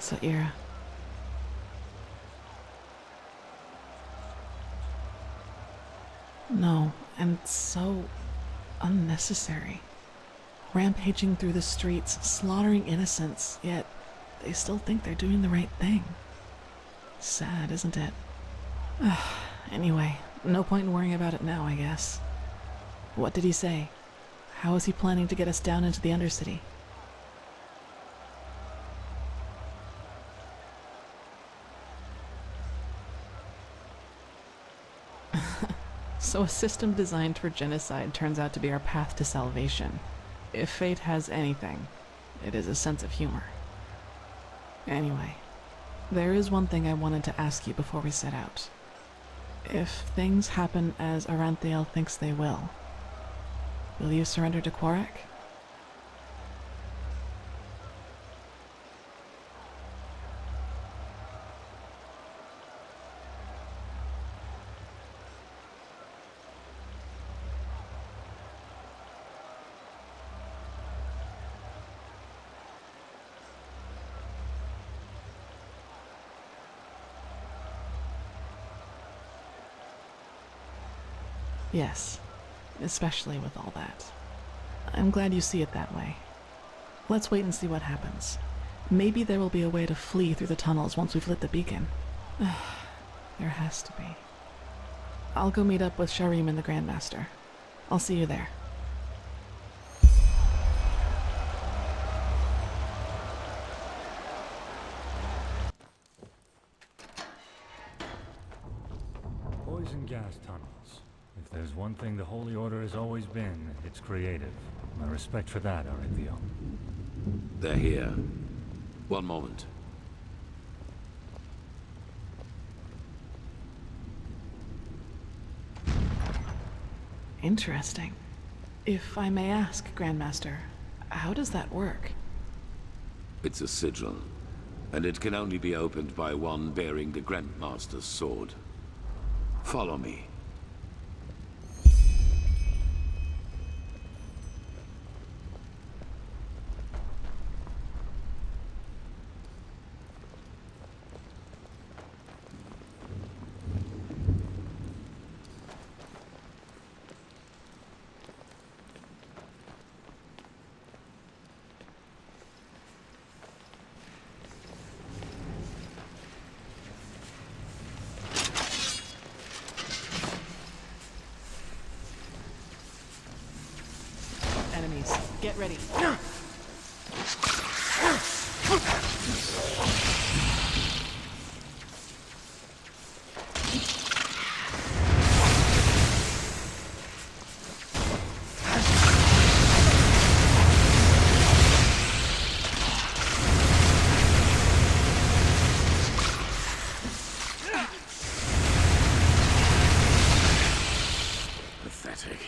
So, Ira. No, and so unnecessary. Rampaging through the streets, slaughtering innocents, yet they still think they're doing the right thing. Sad, isn't it? Anyway, no point in worrying about it now, I guess. What did he say? How is he planning to get us down into the Undercity? So a system designed for genocide turns out to be our path to salvation. If fate has anything, it is a sense of humor. Anyway, there is one thing I wanted to ask you before we set out. If things happen as Aranthael thinks they will you surrender to Quarak? Yes, especially with all that. I'm glad you see it that way. Let's wait and see what happens. Maybe there will be a way to flee through the tunnels once we've lit the beacon. There has to be. I'll go meet up with Sharim and the Grandmaster. I'll see you there. Poison gas tunnels. If there's one thing the Holy Order has always been, it's creative. My respect for that, Arenthio. They're here. One moment. Interesting. If I may ask, Grandmaster, how does that work? It's a sigil, and it can only be opened by one bearing the Grandmaster's sword. Follow me. Enemies, get ready. Pathetic.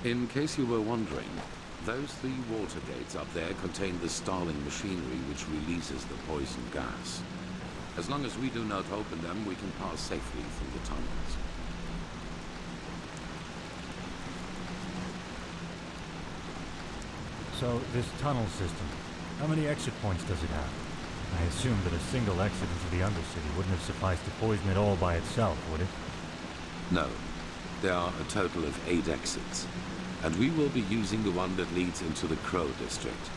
In case you were wondering, those 3 water gates up there contain the Starling machinery which releases the poison gas. As long as we do not open them, we can pass safely through the tunnels. So, this tunnel system, how many exit points does it have? I assume that a single exit into the Undercity wouldn't have sufficed to poison it all by itself, would it? No. There are a total of 8 exits, and we will be using the one that leads into the Crow District.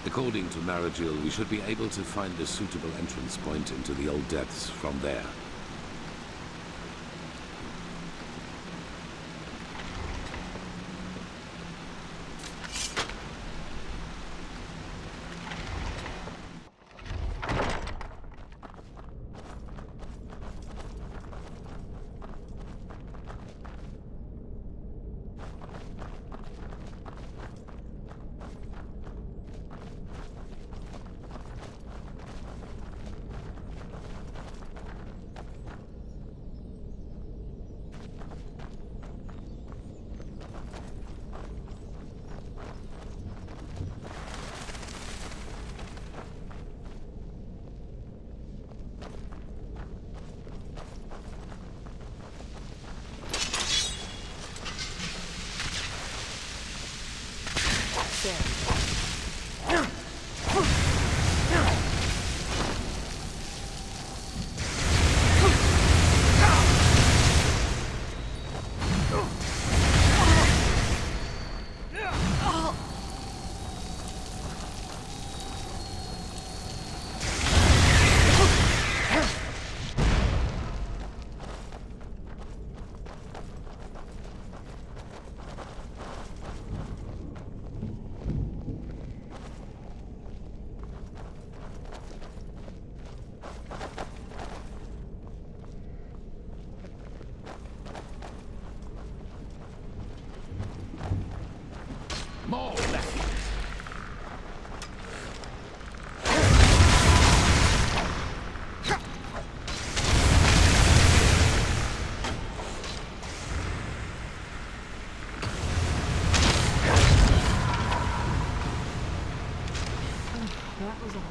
According to Maragil, we should be able to find a suitable entrance point into the Old Depths from there. stairs. More lefties. That was all.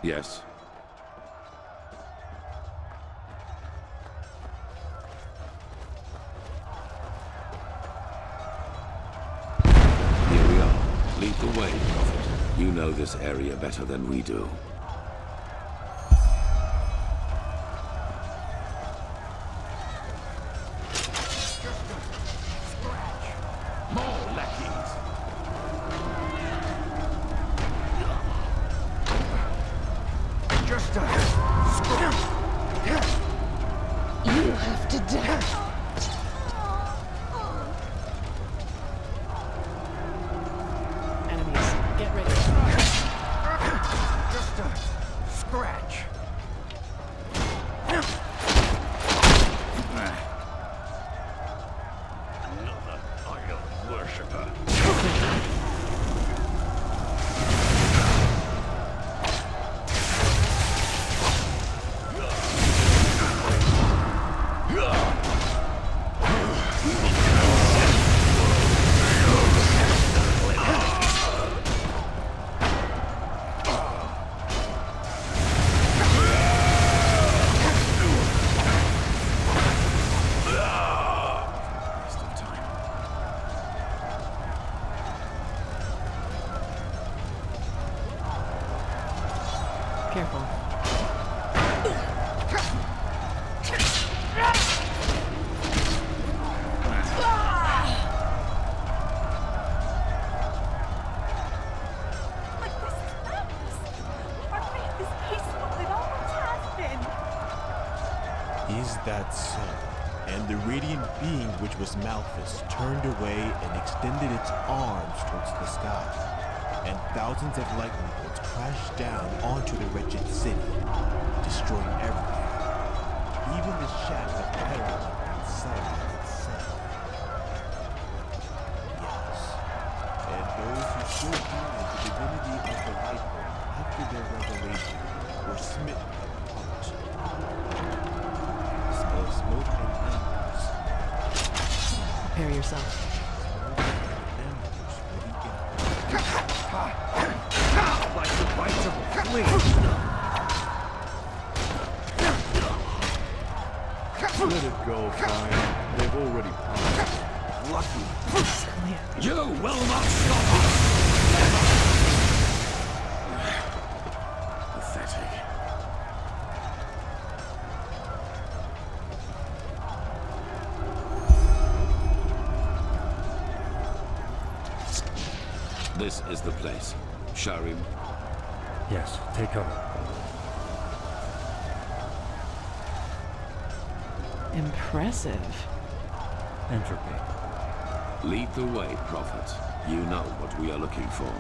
Yes. Here we are. Lead the way, Prophet. You know this area better than we do. More lackeys. Just a You have to die. Enemies, get ready. just a scratch. Another idol worshipper. Careful. Is that so? And the radiant being which was Malthus turned away and extended its arms towards the sky, and thousands of lightning bolts crashed down onto the wretched city, destroying everything, even the shaft of Enderal inside itself. Yes, and those who still believe the divinity of the light bulb after their revelation were smitten apart. Smell of smoke and embers. Prepare yourself. Embers for the end. Like the bites of a flea. Let it go, fine. They've already passed. Lucky. You will not stop us! Pathetic. This is the place. Sharim, Yes, take cover. Impressive. Entropy. lead the way, Prophet. You know what we are looking for.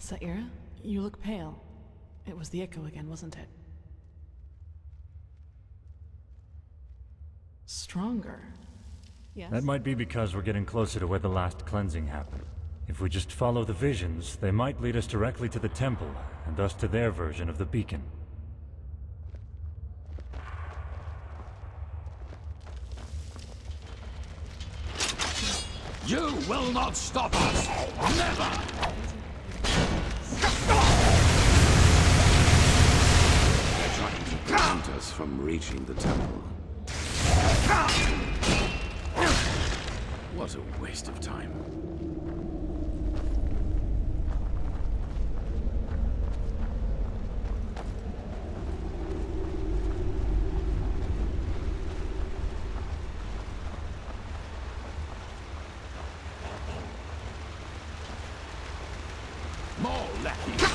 Saira, you look pale. It was the echo again, wasn't it? Stronger. Yes? That might be because we're getting closer to where the last cleansing happened. If we just follow the visions, they might lead us directly to the temple, and thus to their version of the beacon. You will not stop us! Never! They're trying to prevent us from reaching the temple. What a waste of time. More lackeys!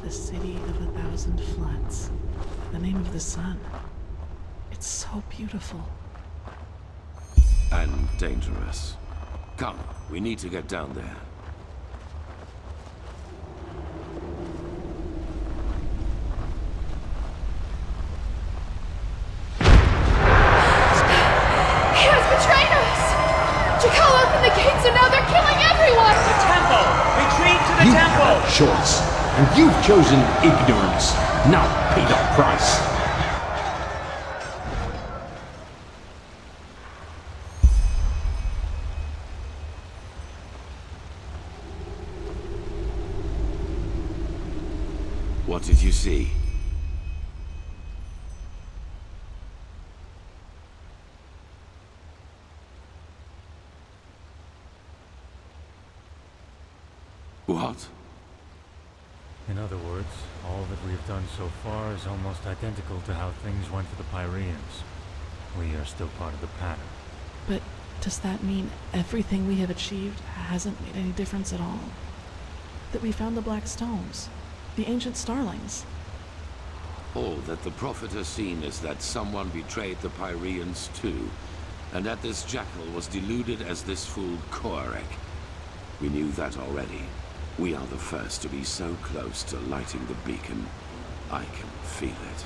The city of 1,000 floods. The name of the sun. It's so beautiful. And dangerous. Come, we need to get down there. He has betrayed us! Jakal opened the gates and now they're killing everyone! The temple! Retreat to the You temple! had a choice, and you've chosen ignorance. Now pay the price. What did you see? What? An other words, all that we have done so far is almost identical to how things went for the Pyreans. We are still part of the pattern. But does that mean everything we have achieved hasn't made any difference at all? That we found the Black Stones, the ancient starlings? All that the Prophet has seen is that someone betrayed the Pyreans too, and that this jackal was deluded as this fool Koarek. We knew that already. We are the first to be so close to lighting the beacon. I can feel it.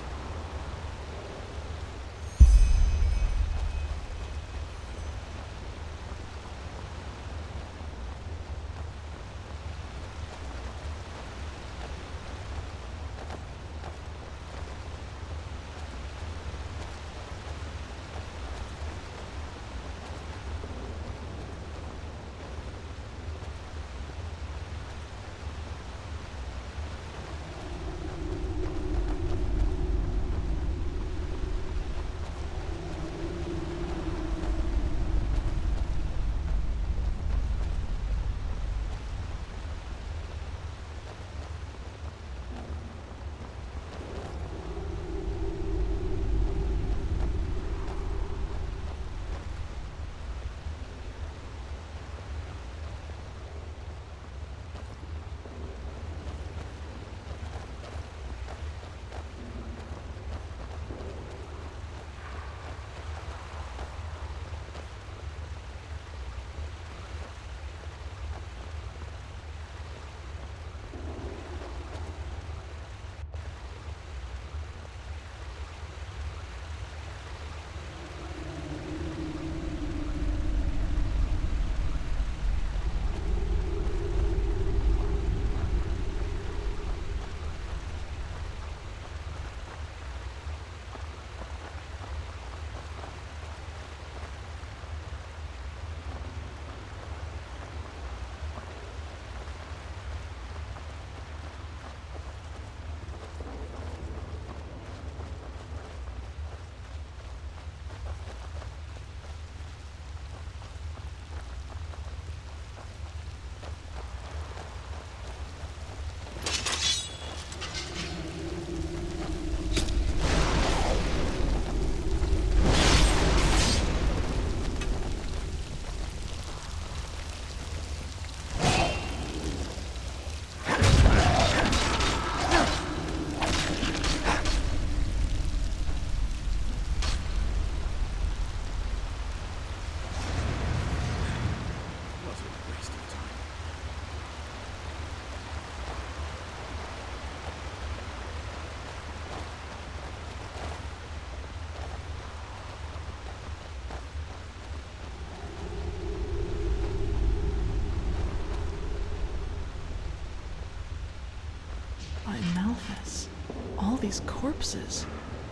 All these corpses.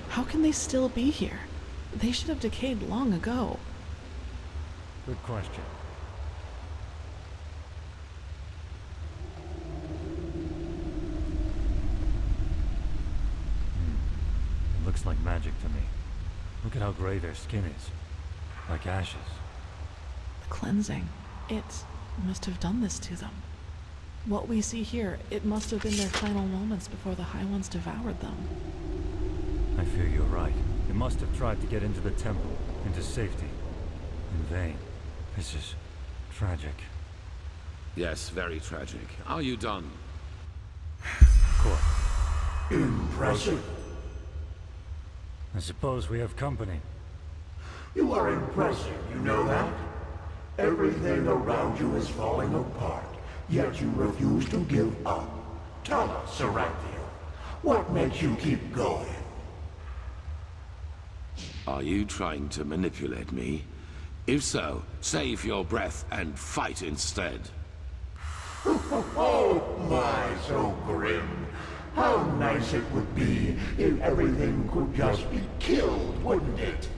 How can they still be here? They should have decayed long ago. Good question. It looks like magic to me. Look at how gray their skin is. Like ashes. The cleansing. It must have done this to them. What we see here, it must have been their final moments before the High Ones devoured them. I fear you're right. They must have tried to get into the temple, into safety. In vain. This is tragic. Yes, very tragic. Are you done? Of course. Impressive. I suppose we have company. You are impressive, you know that? Everything around you is falling apart, yet you refuse to give up. Tell us, Sarathiel, what makes you keep going? Are you trying to manipulate me? If so, save your breath and fight instead. Oh my, so grim. How nice it would be if everything could just be killed, wouldn't it?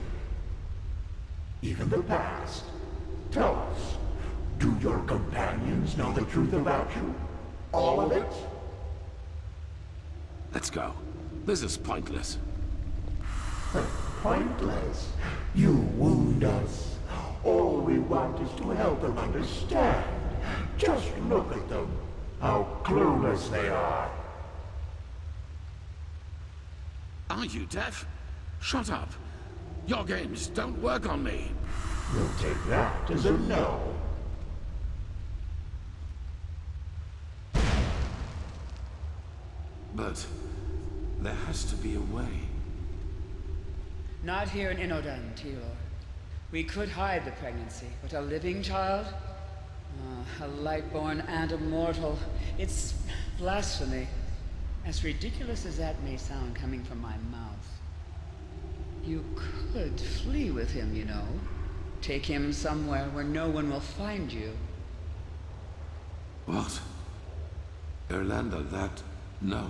Even the past. Tell us, do your companions know the truth about you? All of it? Let's go. This is pointless. Pointless. You wound us. All we want is to help them understand. Just look at them. How clueless they are. Are you deaf? Shut up. Your games don't work on me. We'll take that as a no. But there has to be a way. Not here in Inodan, Tilor. We could hide the pregnancy, but a living child? A lightborn and a mortal. It's blasphemy. As ridiculous as that may sound coming from my mouth. You could flee with him, you know. Take him somewhere where no one will find you. What? Erlander, that... No.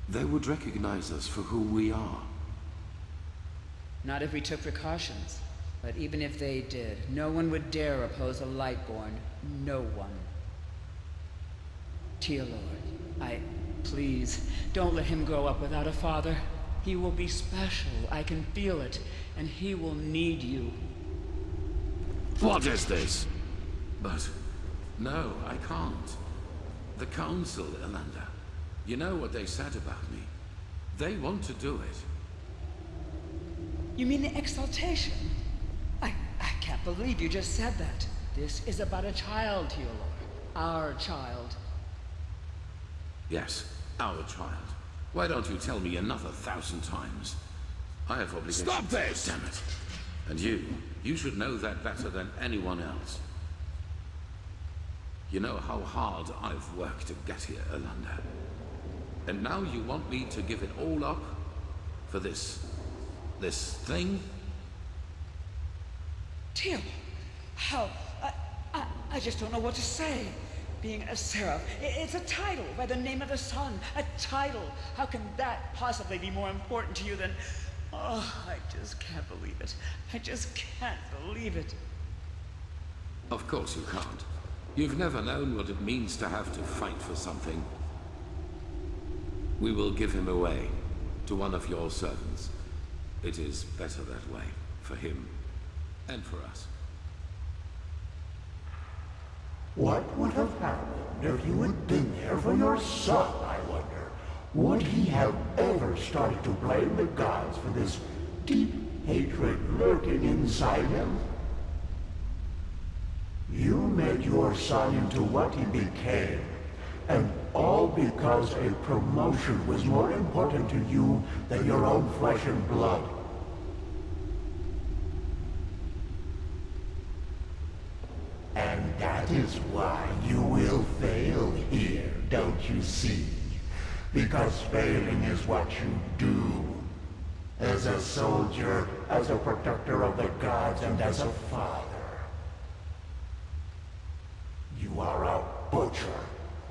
They would recognize us for who we are. Not if we took precautions. But even if they did, no one would dare oppose a Lightborn. No one. Teolord, please, don't let him grow up without a father. He will be special, I can feel it, and he will need you. What is this? But... No, I can't. The Council, Erlander. You know what they said about me. They want to do it. You mean the exaltation? I can't believe you just said that. This is about a child, Teolord. Our child. Yes, our child. Why don't you tell me another 1,000 times? I have obligations. Stop this! Damn it. And you should know that better than anyone else. You know how hard I've worked to get here, Erlander. And now you want me to give it all up? For this thing? Teolord, how? I just don't know what to say. Being a seraph, it's a title by the name of the sun. A title. How can that possibly be more important to you than... Oh, I just can't believe it. I just can't believe it. Of course you can't. You've never known what it means to have to fight for something. We will give him away to one of your servants. It is better that way, for him and for us. What would have happened if you had been there for your son, I wonder? Would he have ever started to blame the gods for this deep hatred lurking inside him? You made your son into what he became, and all because a promotion was more important to you than your own flesh and blood. And that is why you will fail here, don't you see? Because failing is what you do. As a soldier, as a protector of the gods, and as a father. You are a butcher,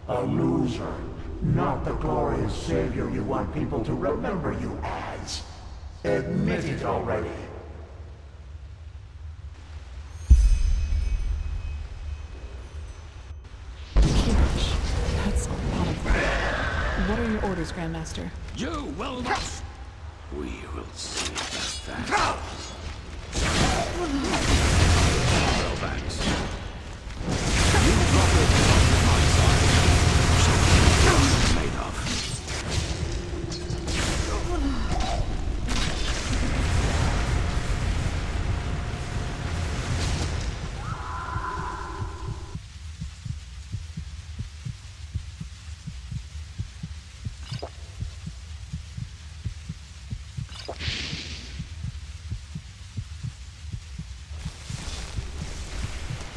a loser, not the glorious savior you want people to remember you as. Admit it already. That's a lot of them. What are your orders, Grandmaster? You will not... We will see about that. Backs. You drop your gun to my side. So made of.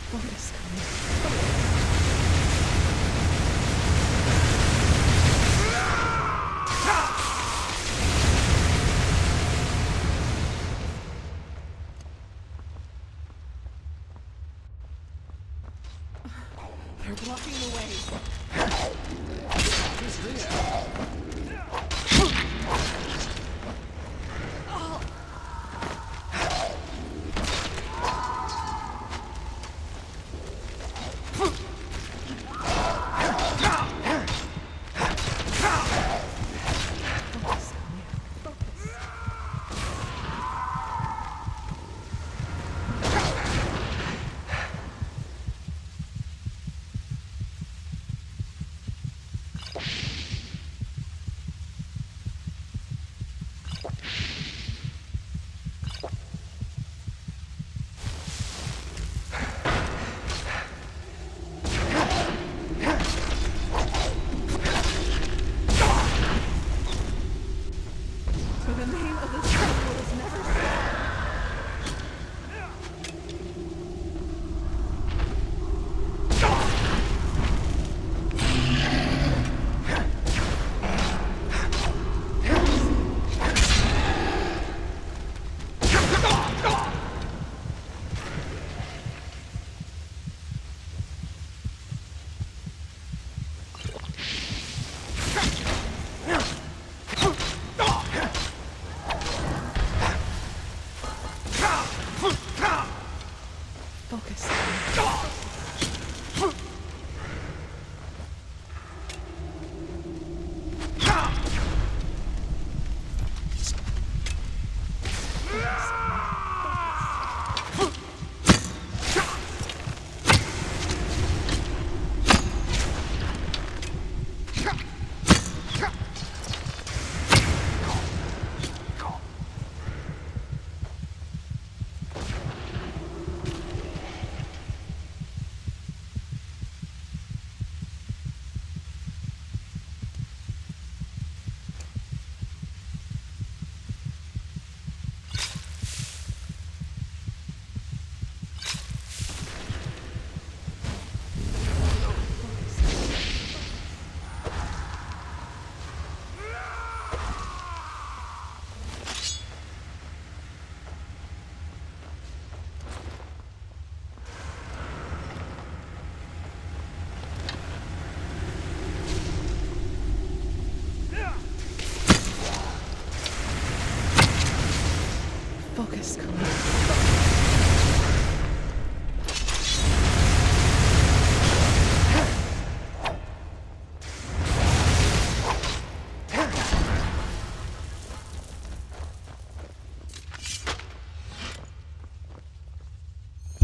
What is coming? They're blocking the way. Who's there?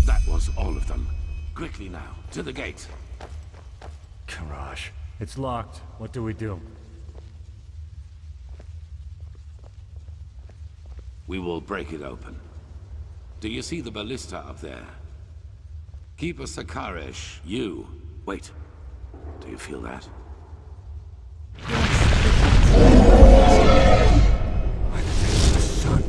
That was all of them. Quickly now, to the gate. Garage. It's locked. What do we do? We will break it open. Do you see the ballista up there? Keep a Sakaresh. You. Wait. Do you feel that? By the face of the sun.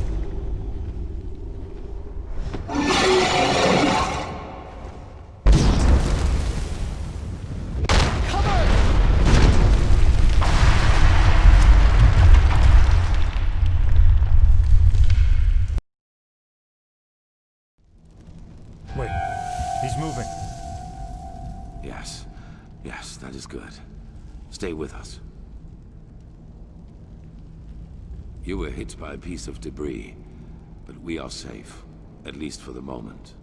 Wait, he's moving. Yes. Yes, that is good. Stay with us. You were hit by a piece of debris, but we are safe, at least for the moment.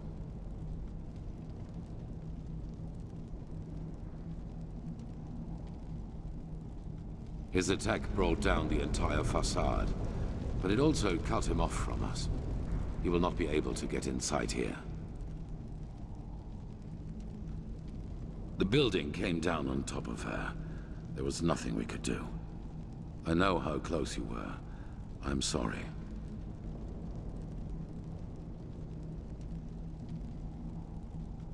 His attack brought down the entire facade, but it also cut him off from us. He will not be able to get inside here. The building came down on top of her. There was nothing we could do. I know how close you were. I'm sorry.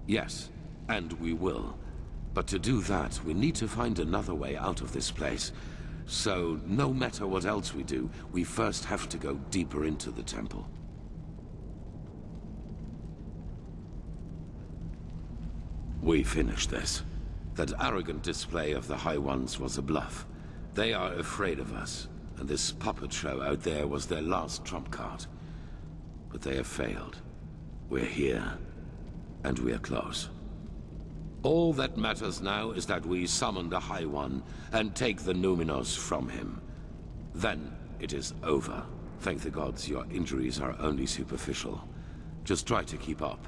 Yes, and we will. But to do that, we need to find another way out of this place. So, no matter what else we do, we first have to go deeper into the temple. We finished this. That arrogant display of the High Ones was a bluff. They are afraid of us, and this puppet show out there was their last trump card. But they have failed. We're here, and we're close. All that matters now is that we summon the High One and take the Numinos from him. Then it is over. Thank the gods your injuries are only superficial. Just try to keep up.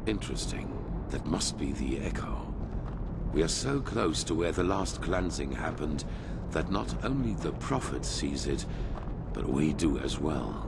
Interesting. That must be the echo. We are so close to where the last cleansing happened that not only the Prophet sees it, but we do as well.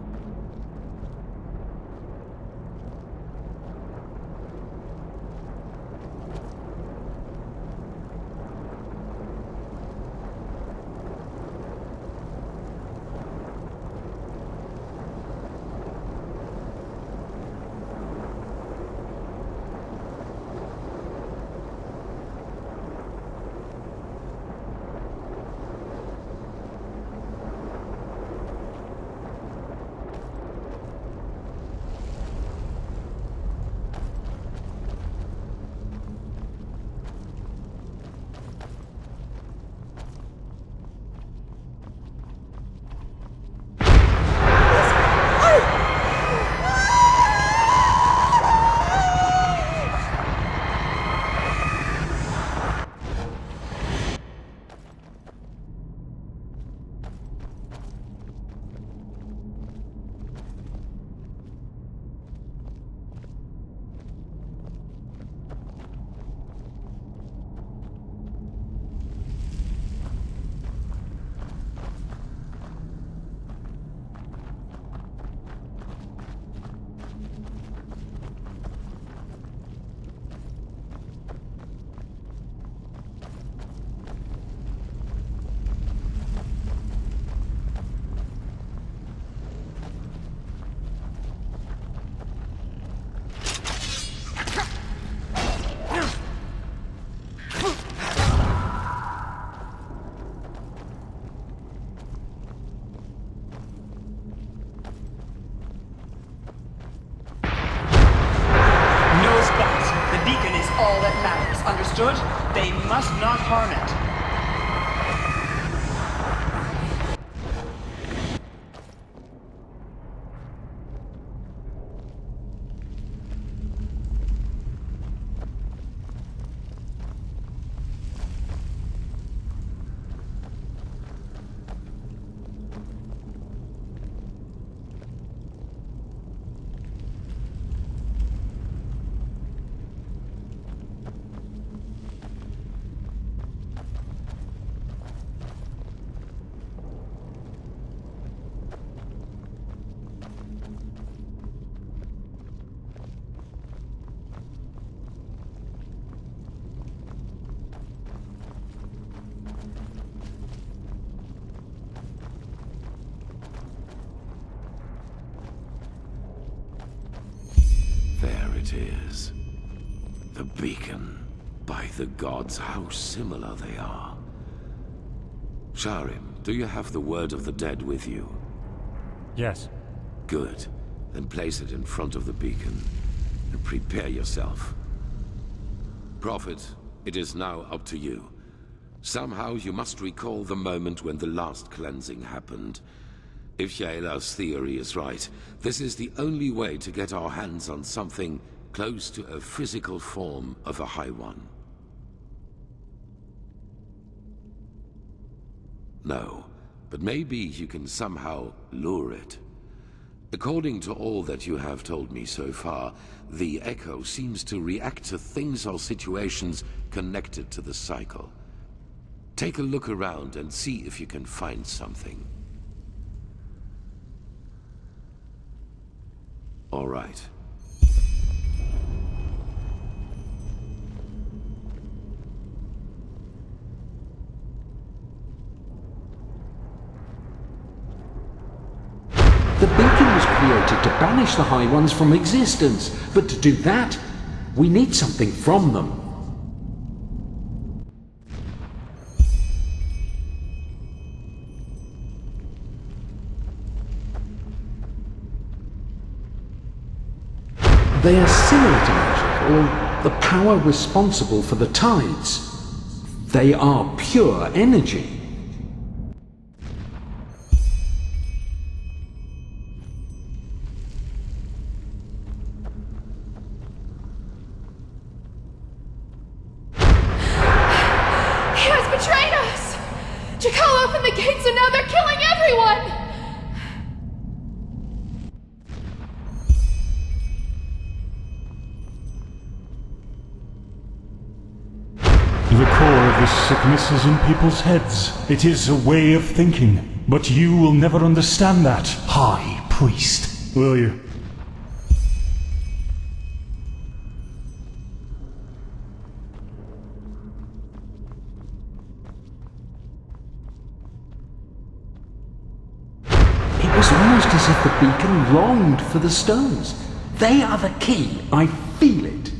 all that matters, understood? They must not harm it. There it is. The beacon. By the gods, how similar they are. Sharim, do you have the word of the dead with you? Yes. Good. Then place it in front of the beacon, and prepare yourself. Prophet, it is now up to you. Somehow you must recall the moment when the last cleansing happened. If Yaela's theory is right, this is the only way to get our hands on something close to a physical form of a High One. No, but maybe you can somehow lure it. According to all that you have told me so far, the Echo seems to react to things or situations connected to the cycle. Take a look around and see if you can find something. All right. The beacon was created to banish the High Ones from existence, but to do that, we need something from them. They are similar to magic, or the power responsible for the tides. They are pure energy. He has betrayed us! Jakal opened the gates and now they're killing everyone! The core of this sickness is in people's heads. It is a way of thinking. But you will never understand that, High Priest. Will you? It was almost as if the beacon longed for the stones. They are the key. I feel it.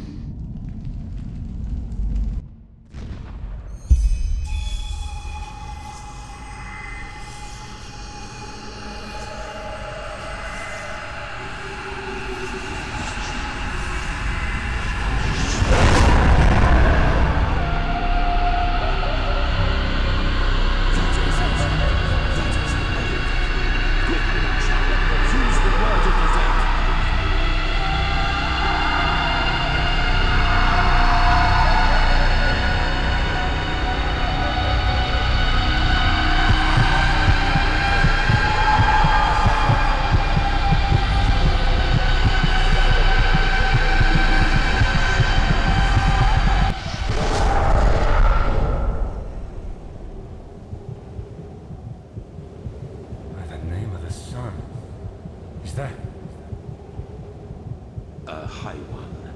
A High One.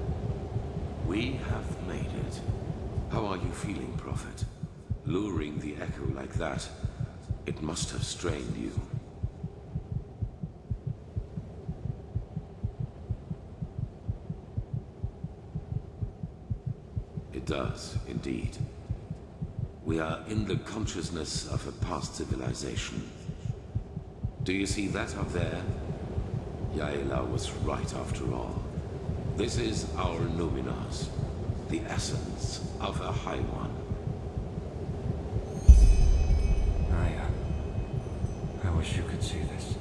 We have made it. How are you feeling, Prophet? Luring the Echo like that, it must have strained you. It does, indeed. We are in the consciousness of a past civilization. Do you see that up there? Yaela was right after all. This is our Numinars. the essence of a High One. I wish you could see this.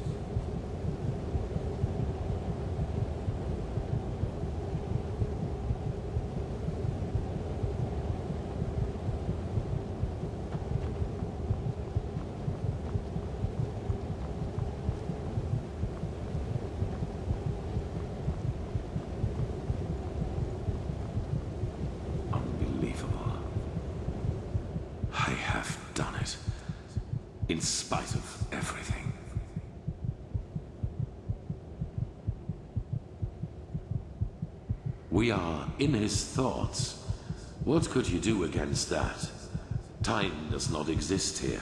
Unbelievable. I have done it. In spite of everything. We are in his thoughts. What could you do against that? Time does not exist here.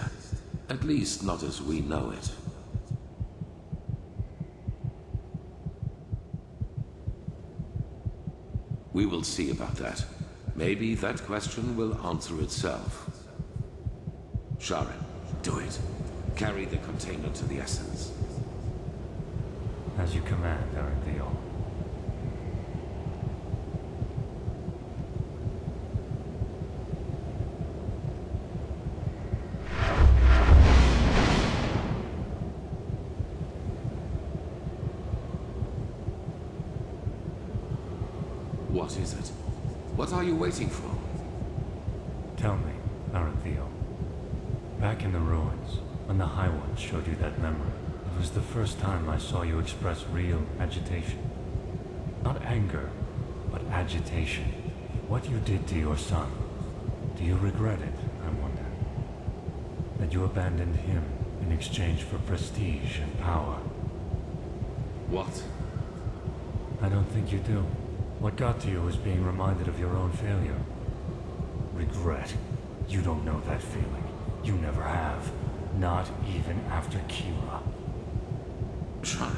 At least not as we know it. We will see about that. Maybe that question will answer itself. Sharon, do it. Carry the container to the essence. As you command, Enderal. What is it? What are you waiting for? Tell me, Enderal. Back in the ruins, when the High Ones showed you that memory, it was the first time I saw you express real agitation. Not anger, but agitation. What you did to your son, do you regret it, I wonder? That you abandoned him in exchange for prestige and power? What? I don't think you do. What got to you was being reminded of your own failure. Regret. You don't know that feeling. You never have. Not even after Kira. Sharon,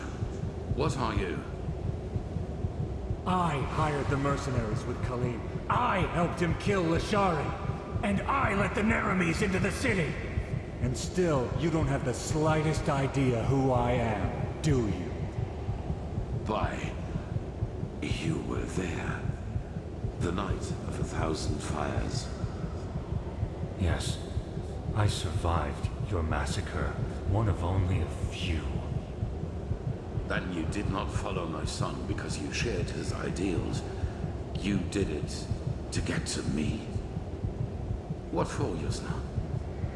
what are you? I hired the mercenaries with Khalim. I helped him kill Lashari. And I let the Naramis into the city. And still, you don't have the slightest idea who I am, do you? Why, you were there. The night of 1,000 fires. Yes. I survived your massacre. One of only a few. Then you did not follow my son because you shared his ideals. You did it to get to me. What for, Yusna?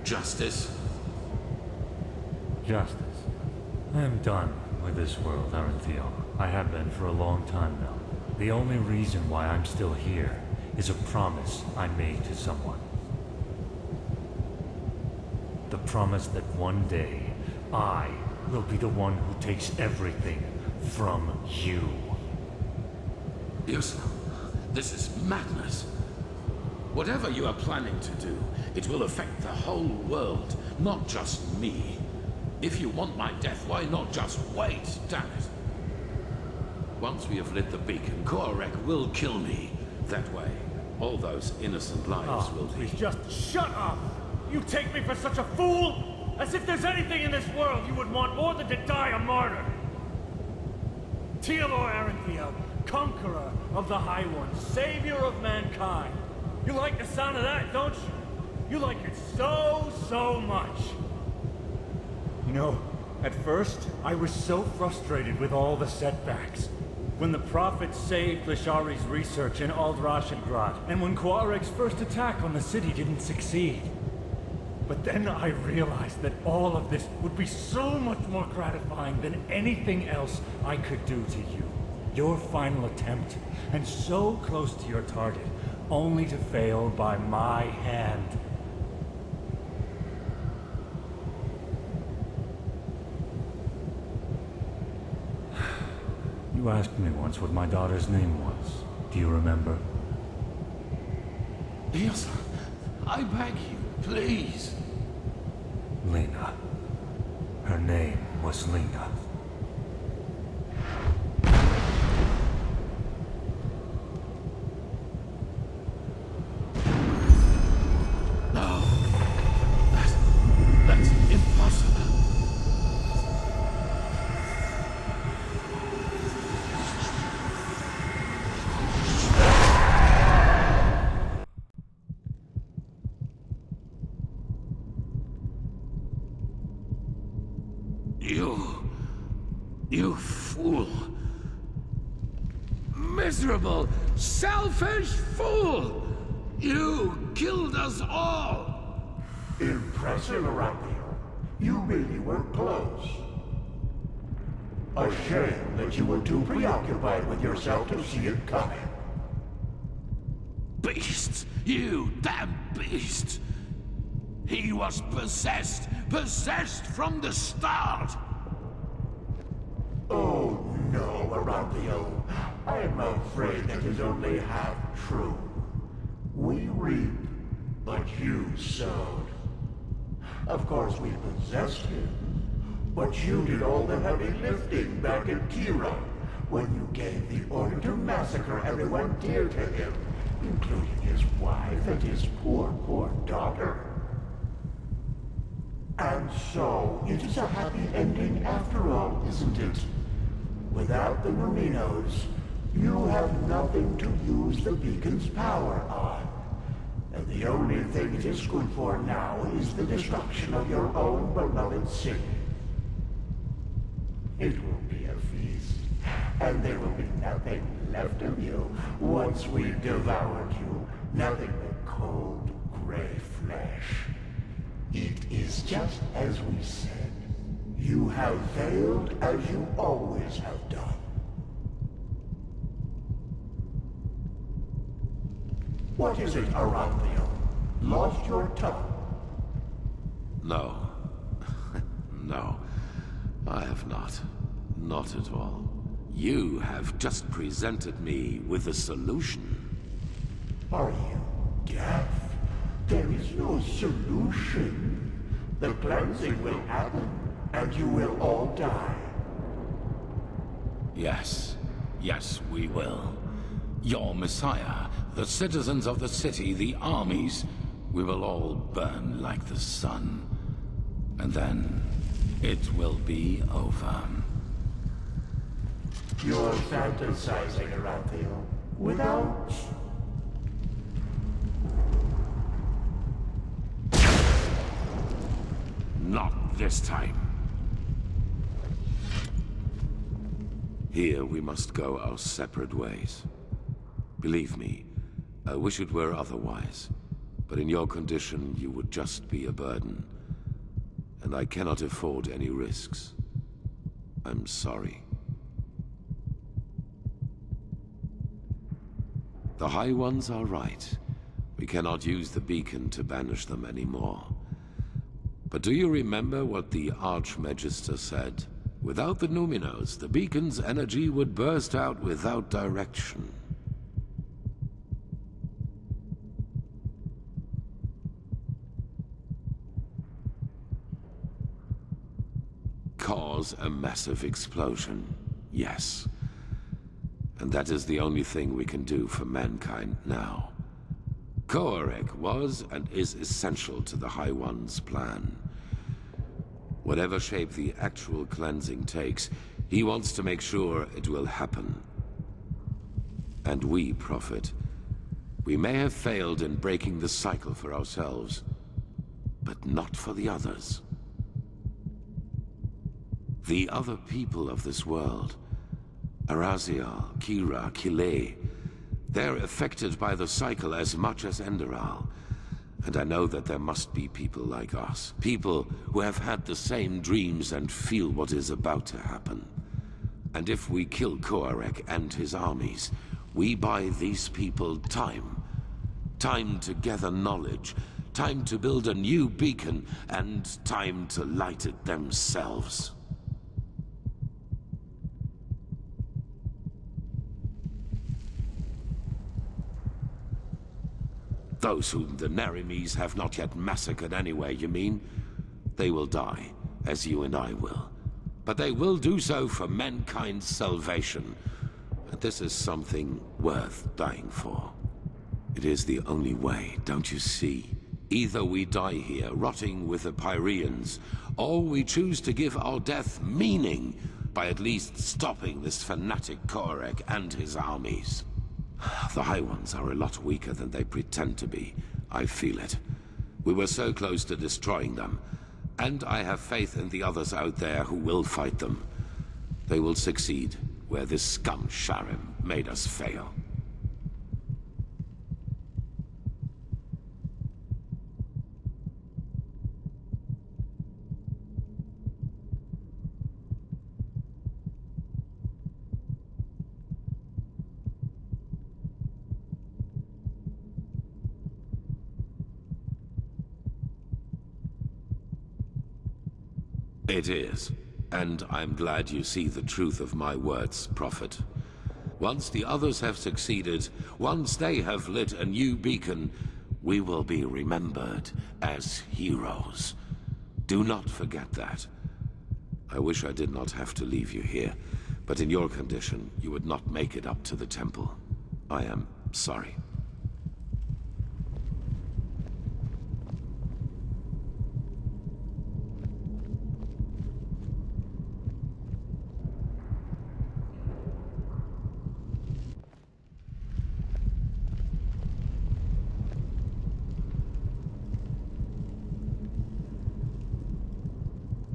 Justice? Justice. I am done with this world, Enderal. I have been for a long time now. The only reason why I'm still here is a promise I made to someone. The promise that one day, I will be the one who takes everything from you. Yusna, this is madness. Whatever you are planning to do, it will affect the whole world, not just me. If you want my death, why not just wait, damn it? Once we have lit the beacon, Korek will kill me. That way, all those innocent lives will be... Please just shut up! You take me for such a fool? As if there's anything in this world you would want more than to die a martyr! Teodor Arantheal, conqueror of the High Ones, savior of mankind. You like the sound of that, don't you? You like it so much. You know, at first, I was so frustrated with all the setbacks. When the Prophet saved Lashari's research in Aldrashengrad, and when Quarek's first attack on the city didn't succeed. But then I realized that all of this would be so much more gratifying than anything else I could do to you. Your final attempt, and so close to your target, only to fail by my hand. You asked me once what my daughter's name was. Do you remember? Yes, I beg you, please. Lena. Her name was Lena. No. That's impossible. miserable, selfish fool! You killed us all! Impressive, Raphael. You really were close. A shame that you were too preoccupied with yourself to see it coming. Beast! You damn beast! He was possessed! Possessed from the start! Oh no, Arampio. I'm afraid that is only half true. We reap, but you sowed. Of course we possessed him, but you did all the heavy lifting back in Kira when you gave the order to massacre everyone dear to him, including his wife and his poor, poor daughter. And so, it is a happy ending after all, isn't it? Without the Numinos, you have nothing to use the beacon's power on. And the only thing it is good for now is the destruction of your own beloved city. It will be a feast, and there will be nothing left of you once we've devoured you. Nothing but cold, gray flesh. It is just as we said. You have failed as you always have done. What is it, Arampio? Lost your tongue? No. No. I have not. Not at all. You have just presented me with a solution. Are you deaf? There is no solution. The cleansing will happen, and you will all die. Yes. Yes, we will. Your Messiah, the citizens of the city, the armies, we will all burn like the sun. And then, it will be over. You're fantasizing, Arampio. Without... Not this time. Here we must go our separate ways. Believe me, I wish it were otherwise. But in your condition, you would just be a burden. And I cannot afford any risks. I'm sorry. The High Ones are right. We cannot use the beacon to banish them anymore. But do you remember what the Archmagister said? Without the Numinos, the beacon's energy would burst out without direction. Cause a massive explosion, yes. And that is the only thing we can do for mankind now. Koarek was and is essential to the High One's plan. Whatever shape the actual cleansing takes, he wants to make sure it will happen. And we profit. We may have failed in breaking the cycle for ourselves, but not for the others. The other people of this world, Araziel, Kira, Kile, they're affected by the cycle as much as Enderal. And I know that there must be people like us. People who have had the same dreams and feel what is about to happen. And if we kill Koarek and his armies, we buy these people time. Time to gather knowledge. Time to build a new beacon. And time to light it themselves. Those whom the Narimes have not yet massacred anyway, you mean? They will die, as you and I will. But they will do so for mankind's salvation. And this is something worth dying for. It is the only way, don't you see? Either we die here, rotting with the Pyreans, or we choose to give our death meaning by at least stopping this fanatic Koarek and his armies. The High Ones are a lot weaker than they pretend to be. I feel it. We were so close to destroying them. And I have faith in the others out there who will fight them. They will succeed where this scum Sharim made us fail. It is, and I'm glad you see the truth of my words, Prophet. Once the others have succeeded, once they have lit a new beacon, we will be remembered as heroes. Do not forget that. I wish I did not have to leave you here, but in your condition, you would not make it up to the temple. I am sorry.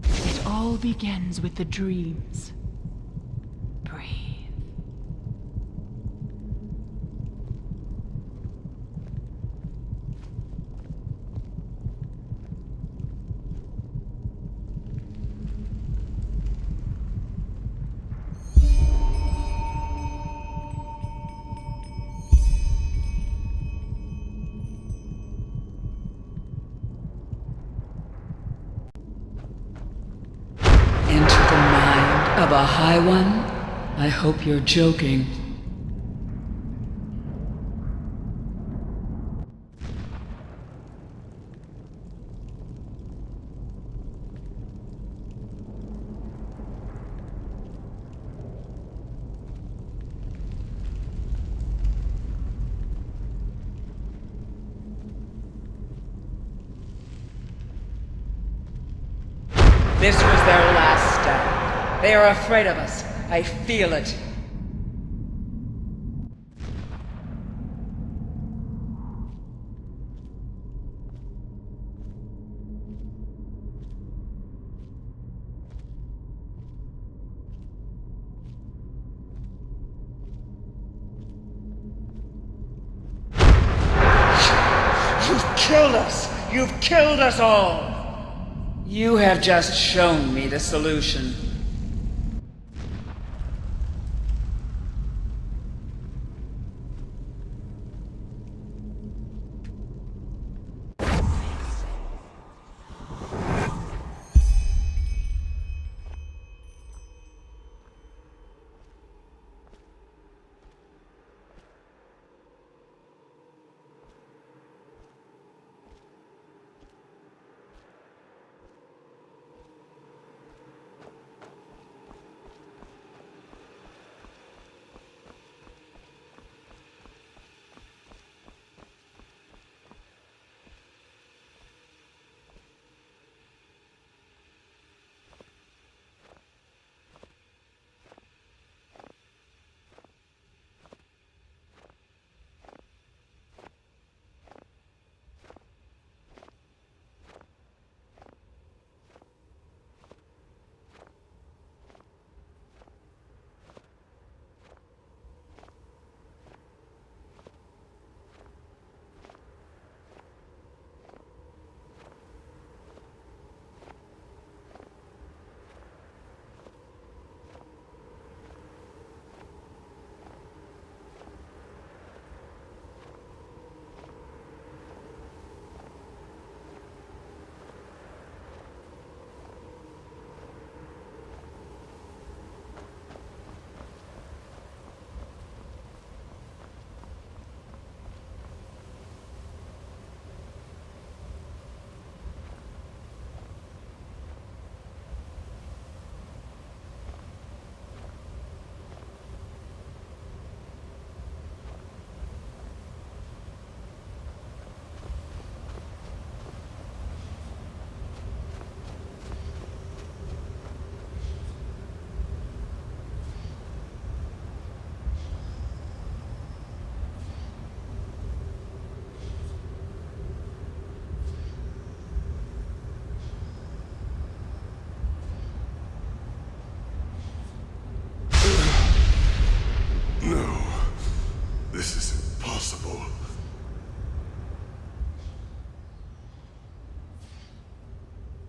It all begins with the dreams. Breathe. Enter the mind of a High One? I hope you're joking. This was their last stand. They are afraid of us. I feel it. You've killed us! You've killed us all! You have just shown me the solution.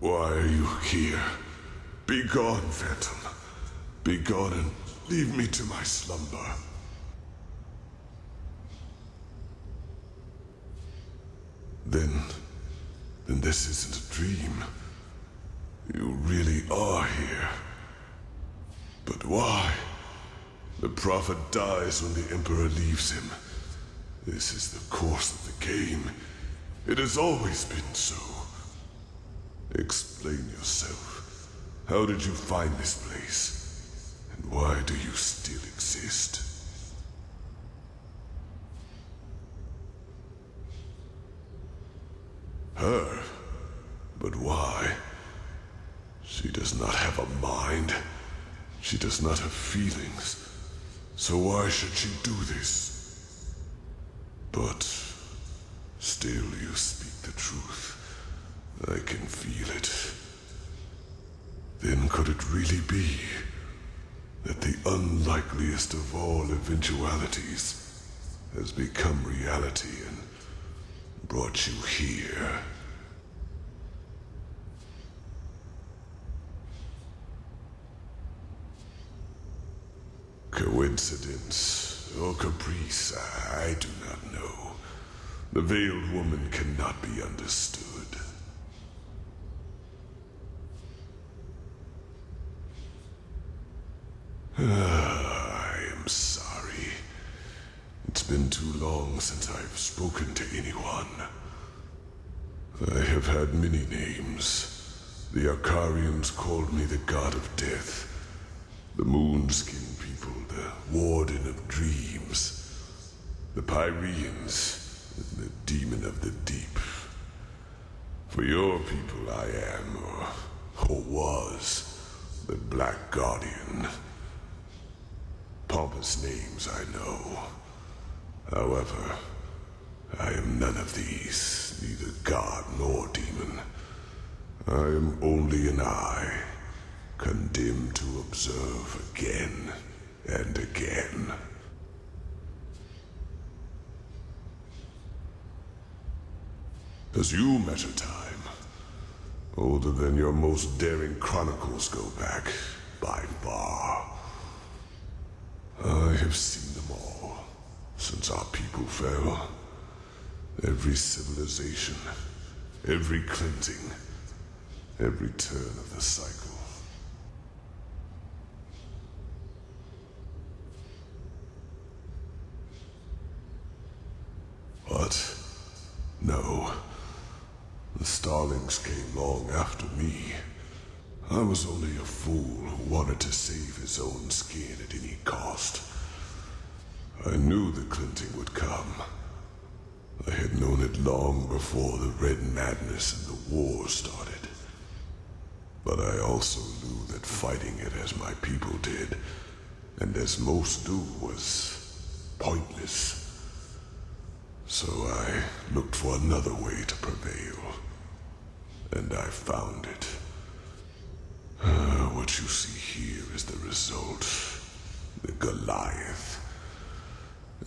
Why are you here? Be gone, Phantom. Be gone and leave me to my slumber. Then this isn't a dream. You really are here. But why? The Prophet dies when the Emperor leaves him. This is the course of the game. It has always been so. Explain yourself. How did you find this place? And why do you still exist? Her? But why? She does not have a mind. She does not have feelings. So why should she do this? But still you speak the truth. I can feel it. Then could it really be that the unlikeliest of all eventualities has become reality and brought you here? Coincidence or caprice, I do not know. The veiled woman cannot be understood. I am sorry. It's been too long since I've spoken to anyone. I have had many names. The Arcarians called me the God of Death. The Moonskin people, the Warden of Dreams. The Pyreans, the Demon of the Deep. For your people I am, or was, the Black Guardian. Pompous names, I know. However, I am none of these, neither god nor demon. I am only an eye, condemned to observe again and again. As you measure time, older than your most daring chronicles go back, by far. I have seen them all, since our people fell. Every civilization, every cleansing, every turn of the cycle. But, no. The Starlings came long after me. I was only a fool who wanted to save his own skin at any cost. I knew the cleansing would come. I had known it long before the Red Madness and the war started. But I also knew that fighting it as my people did, and as most do, was pointless. So I looked for another way to prevail. And I found it. What you see here is the result. The Goliath,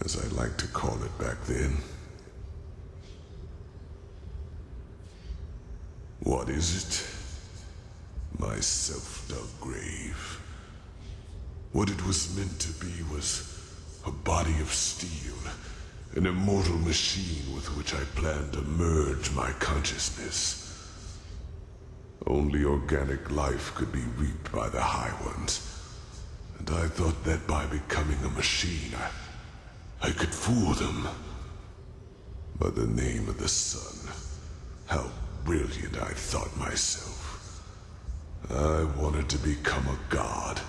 as I like to call it back then. What is it? My self-dug grave. What it was meant to be was a body of steel, an immortal machine with which I planned to merge my consciousness. Only organic life could be reaped by the High Ones, and I thought that by becoming a machine, I could fool them. By the name of the sun, how brilliant I thought myself. I wanted to become a god,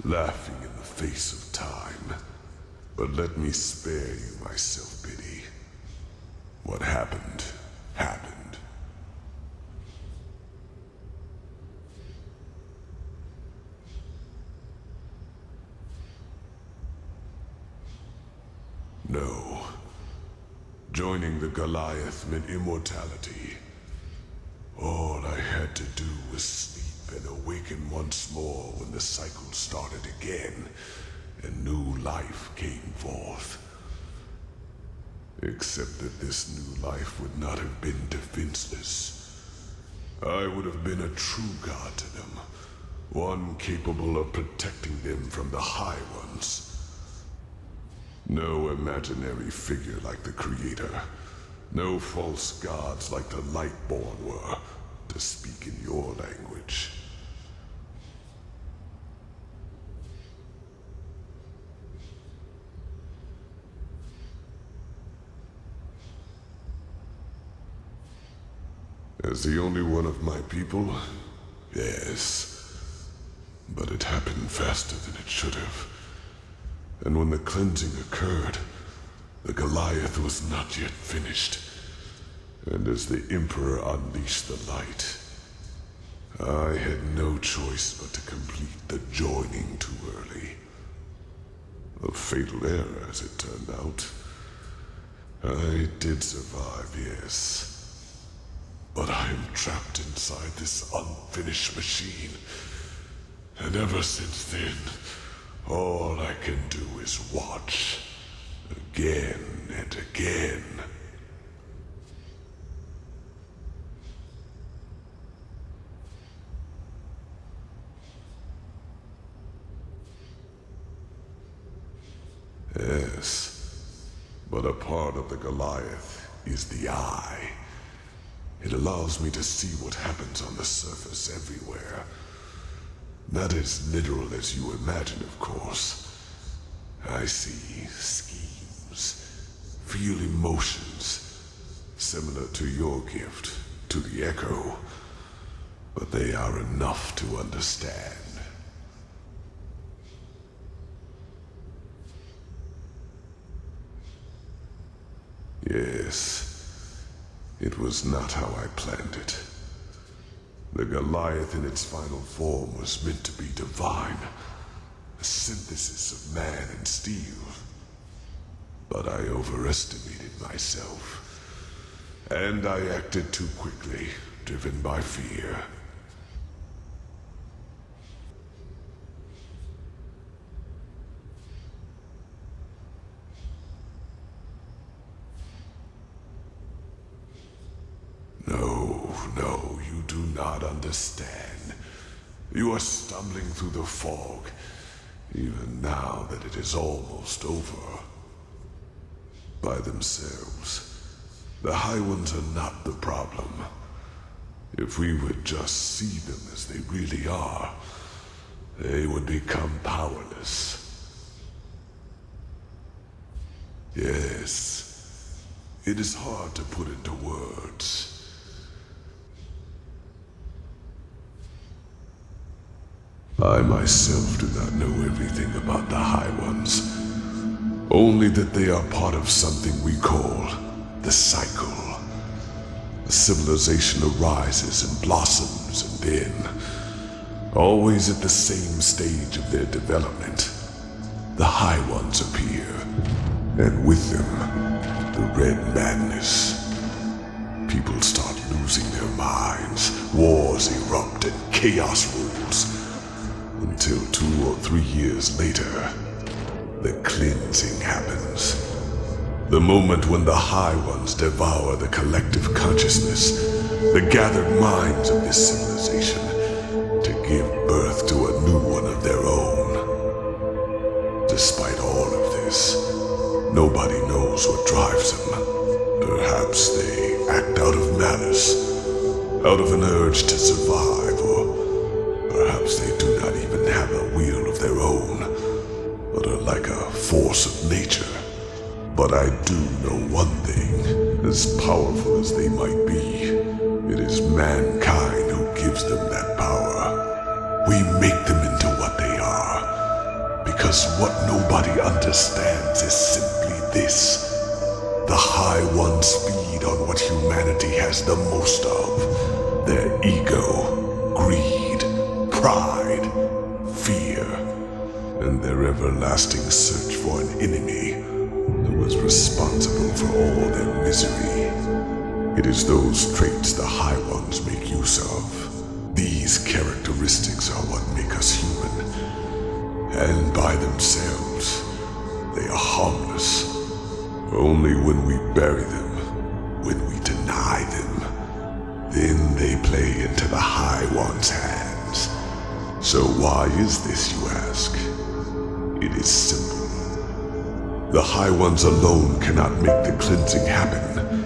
laughing in the face of time. But let me spare you my self-pity. What happened, happened. No. Joining the Goliath meant immortality. All I had to do was sleep and awaken once more when the cycle started again, and new life came forth. Except that this new life would not have been defenseless. I would have been a true god to them, one capable of protecting them from the High Ones. No imaginary figure like the Creator, no false gods like the Lightborn were, to speak in your language. As the only one of my people, yes. But it happened faster than it should have. And when the cleansing occurred, the Goliath was not yet finished. And as the Emperor unleashed the light, I had no choice but to complete the joining too early. A fatal error, as it turned out. I did survive, yes. But I am trapped inside this unfinished machine. And ever since then, all I can do is watch. Again and again. Yes, but a part of the Goliath is the eye. It allows me to see what happens on the surface everywhere. Not as literal as you imagine, of course. I see schemes, feel emotions, similar to your gift, to the Echo. But they are enough to understand. Yes, it was not how I planned it. The Goliath in its final form was meant to be divine, a synthesis of man and steel. But I overestimated myself, and I acted too quickly, driven by fear. No, you do not understand. You are stumbling through the fog, even now that it is almost over. By themselves, the High Ones are not the problem. If we would just see them as they really are, they would become powerless. Yes, it is hard to put into words. I myself do not know everything about the High Ones. Only that they are part of something we call the cycle. A civilization arises and blossoms, and then, always at the same stage of their development, the High Ones appear, and with them, the Red Madness. People start losing their minds, wars erupt, and chaos rules. Until 2 or 3 years later, the cleansing happens. The moment when the High Ones devour the collective consciousness, the gathered minds of this civilization, to give birth to a new one of their own. Despite all of this, nobody knows what drives them. Perhaps they act out of malice, out of an urge to survive, or perhaps they do not even have a will of their own, but are like a force of nature. But I do know one thing, as powerful as they might be, it is mankind who gives them that power. We make them into what they are, because what nobody understands is simply this. The High Ones feed on what humanity has the most of, their ego, greed, pride, fear, and their everlasting search for an enemy who was responsible for all their misery. It is those traits the High Ones make use of. These characteristics are what make us human, and by themselves, they are harmless. Only when we bury them, when we deny them, then they play into the High One's hands. So why is this, you ask? It is simple. The High Ones alone cannot make the cleansing happen.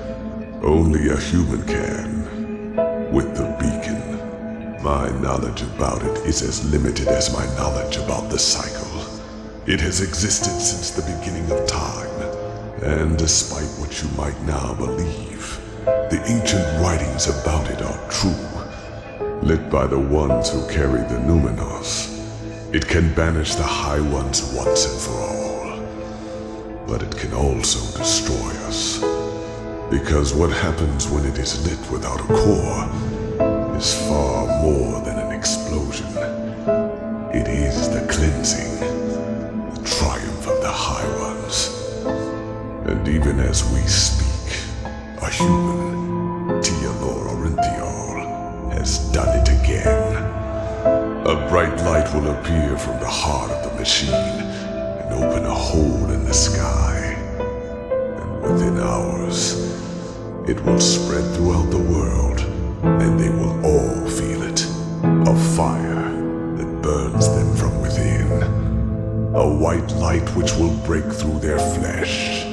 Only a human can. With the beacon, my knowledge about it is as limited as my knowledge about the cycle. It has existed since the beginning of time, and despite what you might now believe, the ancient writings about it are true. Lit by the ones who carry the Numenos, it can banish the High Ones once and for all. But it can also destroy us. Because what happens when it is lit without a core is far more than an explosion. It is the cleansing, the triumph of the High Ones. And even as we speak, a human, Teolor Orinthiol, has done it again. A bright light will appear from the heart of the machine and open a hole in the sky. And within hours, it will spread throughout the world, and they will all feel it. A fire that burns them from within. A white light which will break through their flesh.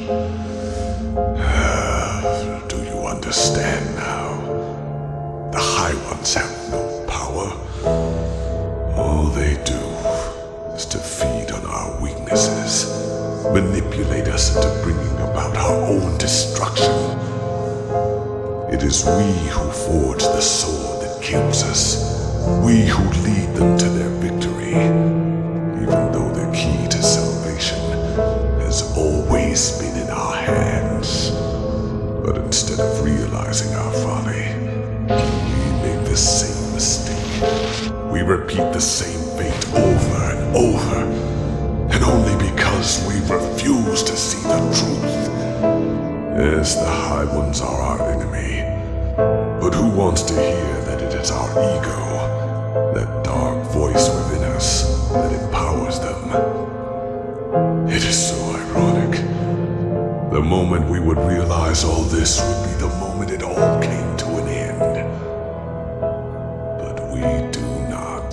Do you understand now? The High Ones have no power. All they do is to feed on our weaknesses, manipulate us into bringing about our own destruction. It is we who forge the sword that kills us, we who lead them to their victory, even though the key to salvation has always been in our hands. But instead of realizing our folly, we make the same mistake. We repeat the same fate over and over, and only because we refuse to see the truth. Yes, the High Ones are our enemy, but who wants to hear that it is our ego, that dark voice within us, that empowers them? It is so ironic. The moment we would realize all this would be the moment it all came to an end. But we do not.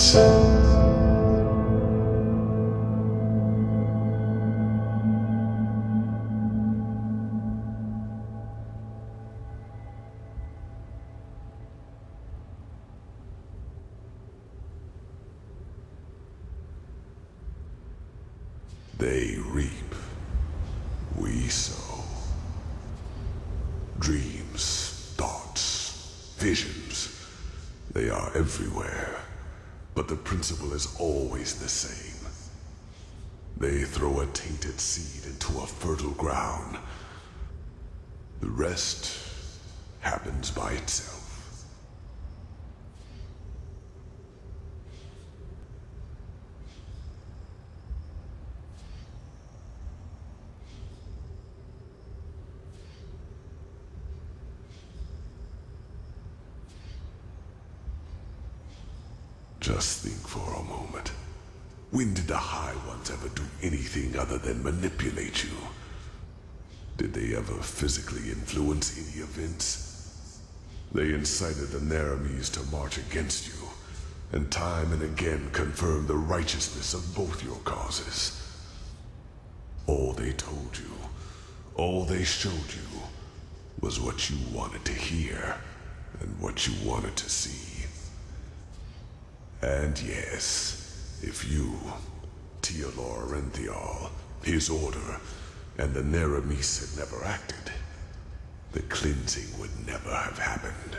They reap, we sow. Dreams, thoughts, visions, they are everywhere, but the principle is always the same. They throw a tainted seed into a fertile ground. The rest happens by itself. Just think for a moment. When did the High Ones ever do anything other than manipulate you? Did they ever physically influence any events? They incited the Naramis to march against you, and time and again confirmed the righteousness of both your causes. All they told you, all they showed you, was what you wanted to hear, and what you wanted to see. And yes, if you, Teolor Orinthiol, his order, and the Naramis had never acted, the cleansing would never have happened.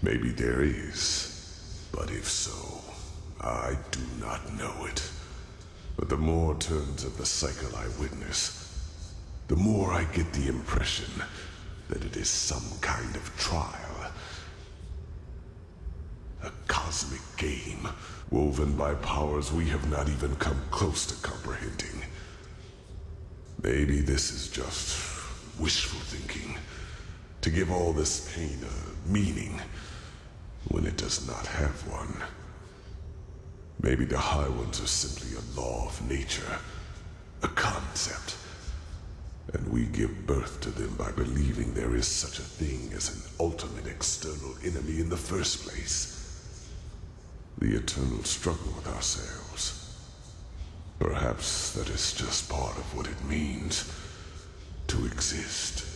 Maybe there is, but if so, I do not know it. But the more turns of the cycle I witness, the more I get the impression that it is some kind of trial. A cosmic game, woven by powers we have not even come close to comprehending. Maybe this is just wishful thinking, to give all this pain a meaning, when it does not have one. Maybe the High Ones are simply a law of nature, a concept And we give birth to them by believing there is such a thing as an ultimate external enemy in the first place. The eternal struggle with ourselves. Perhaps that is just part of what it means to exist.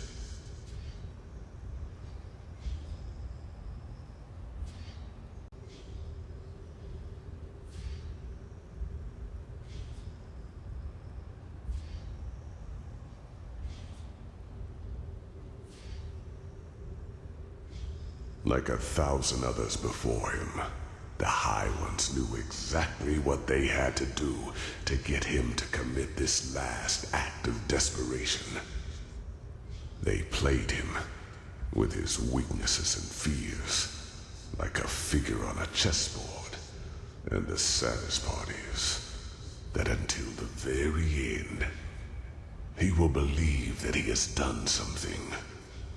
Like 1,000 others before him, the High Ones knew exactly what they had to do to get him to commit this last act of desperation. They played him with his weaknesses and fears, like a figure on a chessboard. And the saddest part is that until the very end, he will believe that he has done something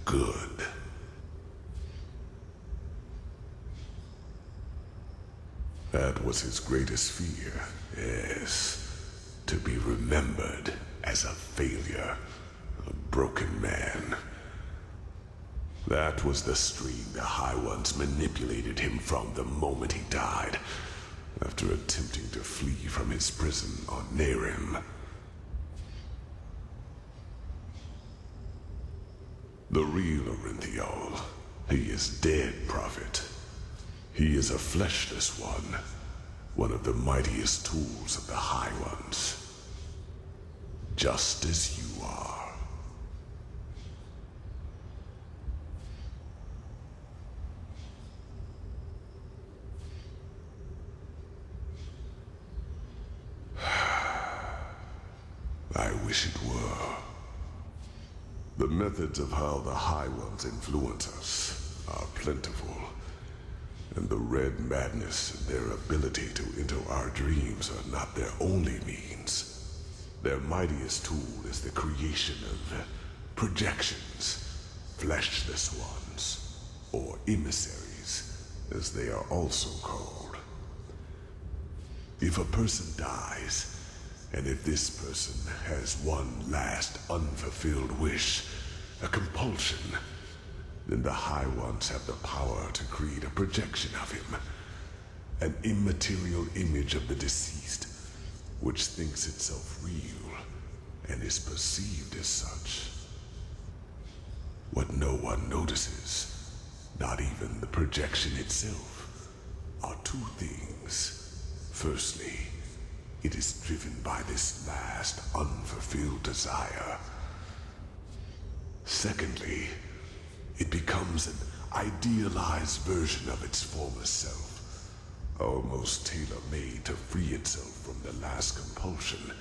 good. That was his greatest fear, yes. To be remembered as a failure, a broken man. That was the string the High Ones manipulated him from the moment he died, after attempting to flee from his prison on Nerim. The real Orinthiol, he is dead, Prophet. He is a fleshless one of the mightiest tools of the High Ones. Just as you are. I wish it were. The methods of how the High Ones influence us are plentiful. And the red madness and their ability to enter our dreams are not their only means. Their mightiest tool is the creation of projections, fleshless ones, or emissaries, as they are also called. If a person dies, and if this person has one last unfulfilled wish, a compulsion, then the High Ones have the power to create a projection of him, an immaterial image of the deceased, which thinks itself real and is perceived as such. What no one notices, not even the projection itself, are two things. Firstly, it is driven by this last unfulfilled desire. Secondly, it becomes an idealized version of its former self, almost tailor-made to free itself from the last compulsion,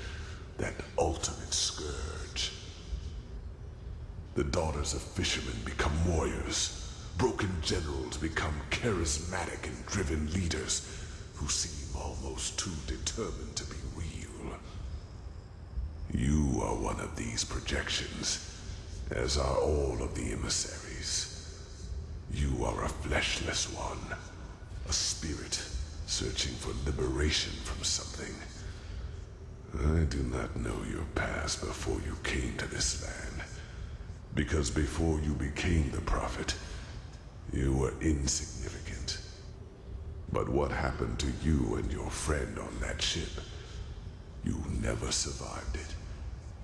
that ultimate scourge. The daughters of fishermen become warriors. Broken generals become charismatic and driven leaders who seem almost too determined to be real. You are one of these projections, as are all of the emissaries. You are a fleshless one, a spirit searching for liberation from something. I do not know your past before you came to this land, because before you became the Prophet, you were insignificant. But what happened to you and your friend on that ship? You never survived it.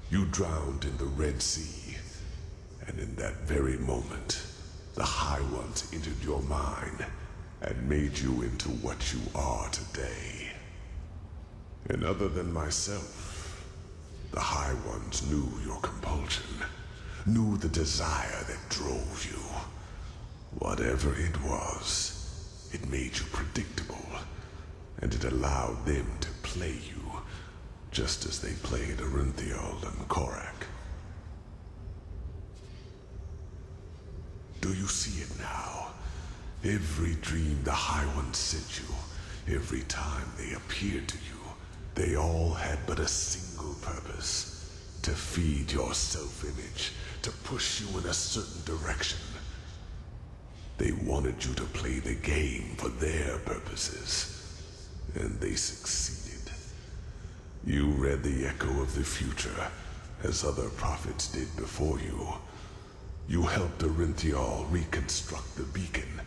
You drowned in the Red Sea. And in that very moment, the High Ones entered your mind and made you into what you are today. And other than myself, the High Ones knew your compulsion, knew the desire that drove you. Whatever it was, it made you predictable, and it allowed them to play you, just as they played Orinthiol and Korak. Do you see it now? Every dream the High Ones sent you, every time they appeared to you, they all had but a single purpose: to feed your self-image, to push you in a certain direction. They wanted you to play the game for their purposes, and they succeeded. You read the echo of the future, as other prophets did before you. You helped Orinthial reconstruct the beacon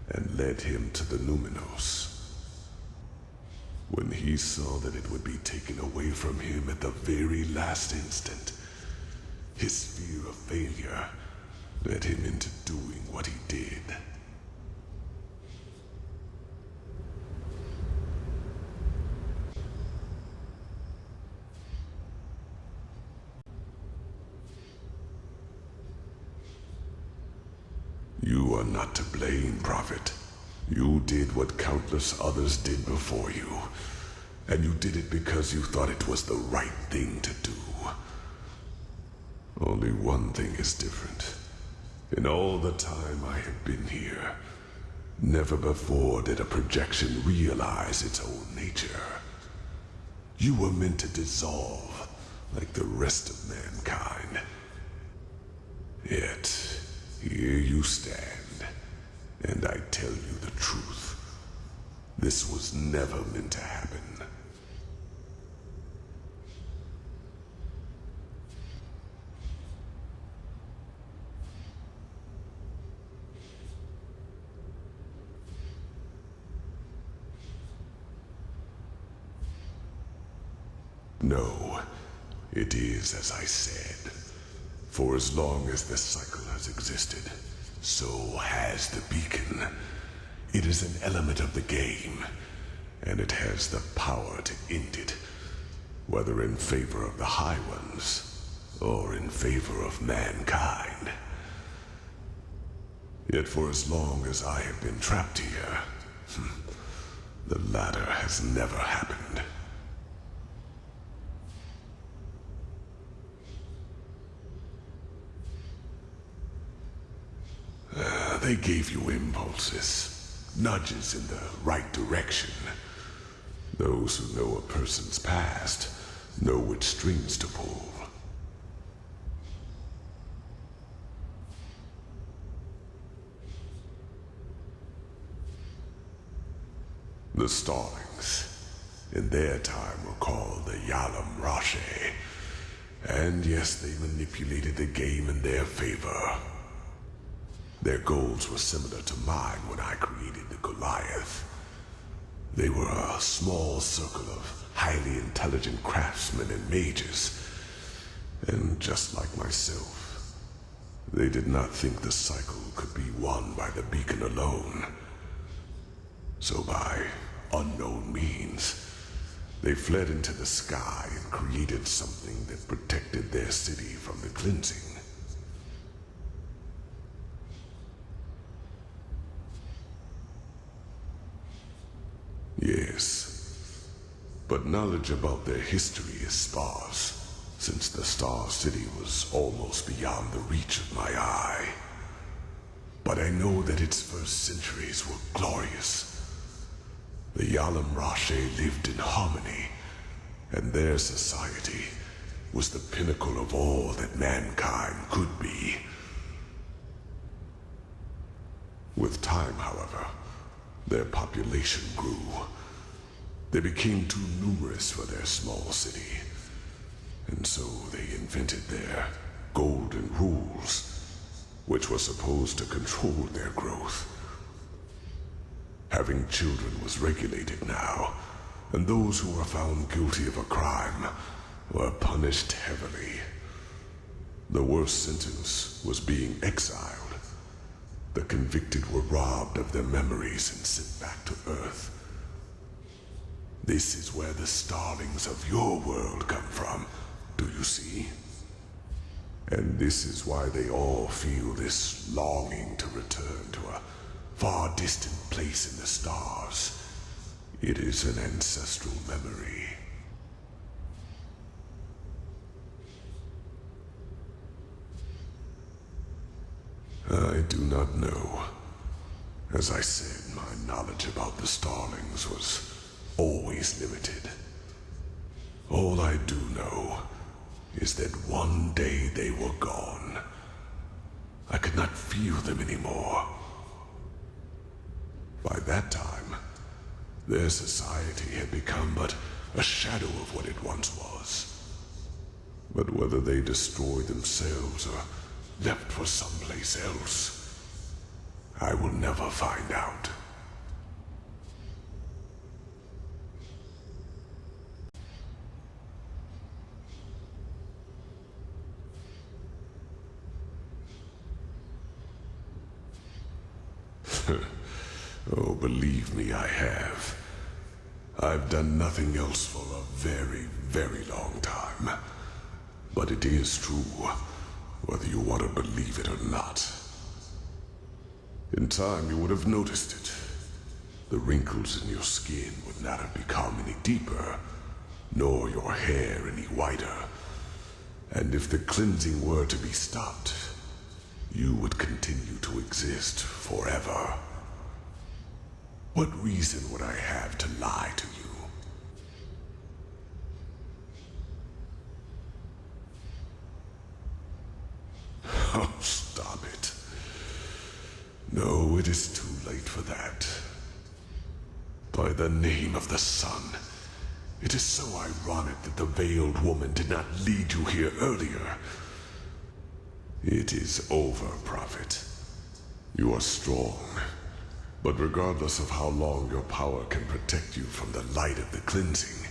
and led him to the Numinos. When he saw that it would be taken away from him at the very last instant, his fear of failure led him into doing what he did. You are not to blame, Prophet. You did what countless others did before you, and you did it because you thought it was the right thing to do. Only one thing is different. In all the time I have been here, never before did a projection realize its own nature. You were meant to dissolve like the rest of mankind. Yet, here you stand, and I tell you the truth. This was never meant to happen. No, it is as I said. For as long as the cycle has existed, so has the beacon. It is an element of the game, and it has the power to end it, whether in favor of the High Ones, or in favor of mankind. Yet for as long as I have been trapped here, the latter has never happened. They gave you impulses, nudges in the right direction. Those who know a person's past know which strings to pull. The Starlings, in their time, were called the Yalam Rashe. And yes, they manipulated the game in their favor. Their goals were similar to mine when I created the Goliath. They were a small circle of highly intelligent craftsmen and mages. And just like myself, they did not think the cycle could be won by the beacon alone. So by unknown means, they fled into the sky and created something that protected their city from the cleansing. Yes, but knowledge about their history is sparse, since the Star City was almost beyond the reach of my eye. But I know that its first centuries were glorious. The Yalam Rashe lived in harmony, and their society was the pinnacle of all that mankind could be. With time, however, their population grew. They became too numerous for their small city, and so they invented their golden rules, which were supposed to control their growth. Having children was regulated now, and those who were found guilty of a crime were punished heavily. The worst sentence was being exiled. The convicted were robbed of their memories and sent back to Earth. This is where the starlings of your world come from, do you see? And this is why they all feel this longing to return to a far distant place in the stars. It is an ancestral memory. I do not know. As I said, my knowledge about the Starlings was always limited. All I do know is that one day they were gone. I could not feel them anymore. By that time, their society had become but a shadow of what it once was. But whether they destroyed themselves or left for someplace else, I will never find out. Oh, believe me, I have. I've done nothing else for a very, very long time. But it is true, whether you want to believe it or not. In time, you would have noticed it. The wrinkles in your skin would not have become any deeper, nor your hair any whiter. And if the cleansing were to be stopped, you would continue to exist forever. What reason would I have to lie to you? Oh, stop it. No, it is too late for that. By the name of the sun, it is so ironic that the veiled woman did not lead you here earlier. It is over, Prophet. You are strong. But regardless of how long your power can protect you from the light of the cleansing,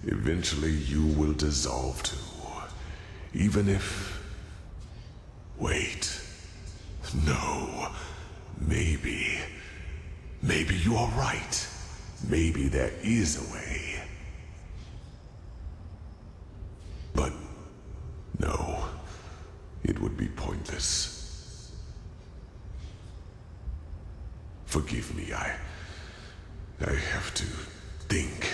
eventually you will dissolve too. Even if... Wait. No. Maybe you are right. Maybe there is a way. But no, it would be pointless. Forgive me, I have to think.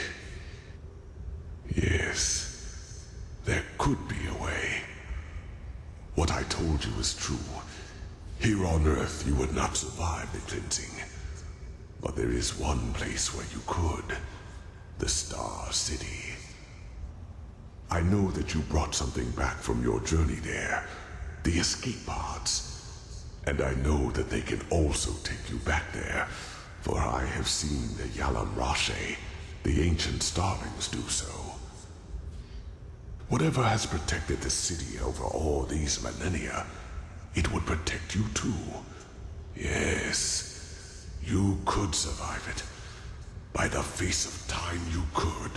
Yes, there could be a way. What I told you is true. Here on Earth, you would not survive the cleansing. But there is one place where you could. The Star City. I know that you brought something back from your journey there. The escape pods. And I know that they can also take you back there, for I have seen the Yalam Rashe, the ancient starlings, do so. Whatever has protected the city over all these millennia, it would protect you too. Yes, you could survive it. By the face of time, you could.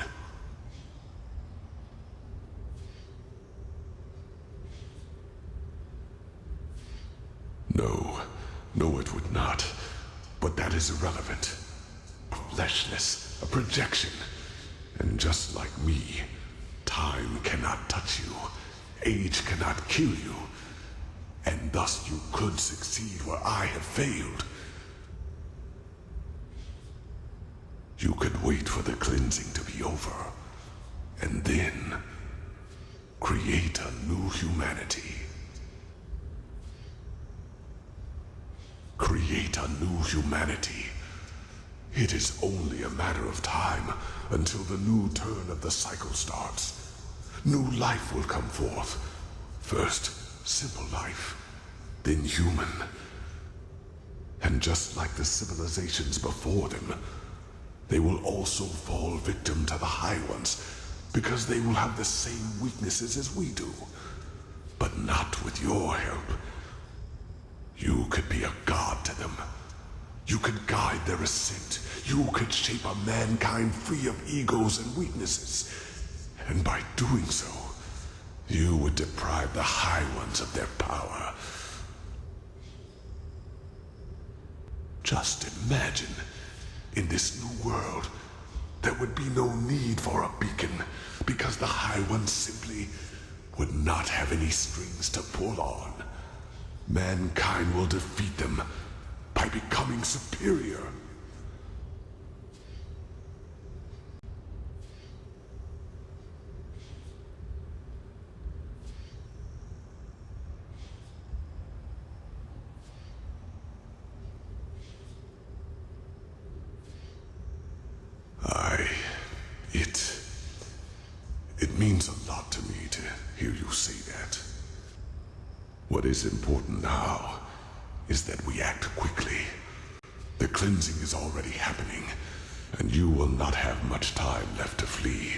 No, it would not. But that is irrelevant. Fleshless, a projection. And just like me, time cannot touch you. Age cannot kill you. And thus you could succeed where I have failed. You could wait for the cleansing to be over. And then create a new humanity. Create a new humanity. It is only a matter of time until the new turn of the cycle starts. New life will come forth. First, simple life, then human. And just like the civilizations before them, they will also fall victim to the High Ones, because they will have the same weaknesses as we do. But not with your help. You could be a god to them. You could guide their ascent. You could shape a mankind free of egos and weaknesses. And by doing so, you would deprive the High Ones of their power. Just imagine, in this new world, there would be no need for a beacon, because the High Ones simply would not have any strings to pull on. Mankind will defeat them by becoming superior. It means a lot to me to hear you say that. What is important now is that we act quickly. The cleansing is already happening, and you will not have much time left to flee.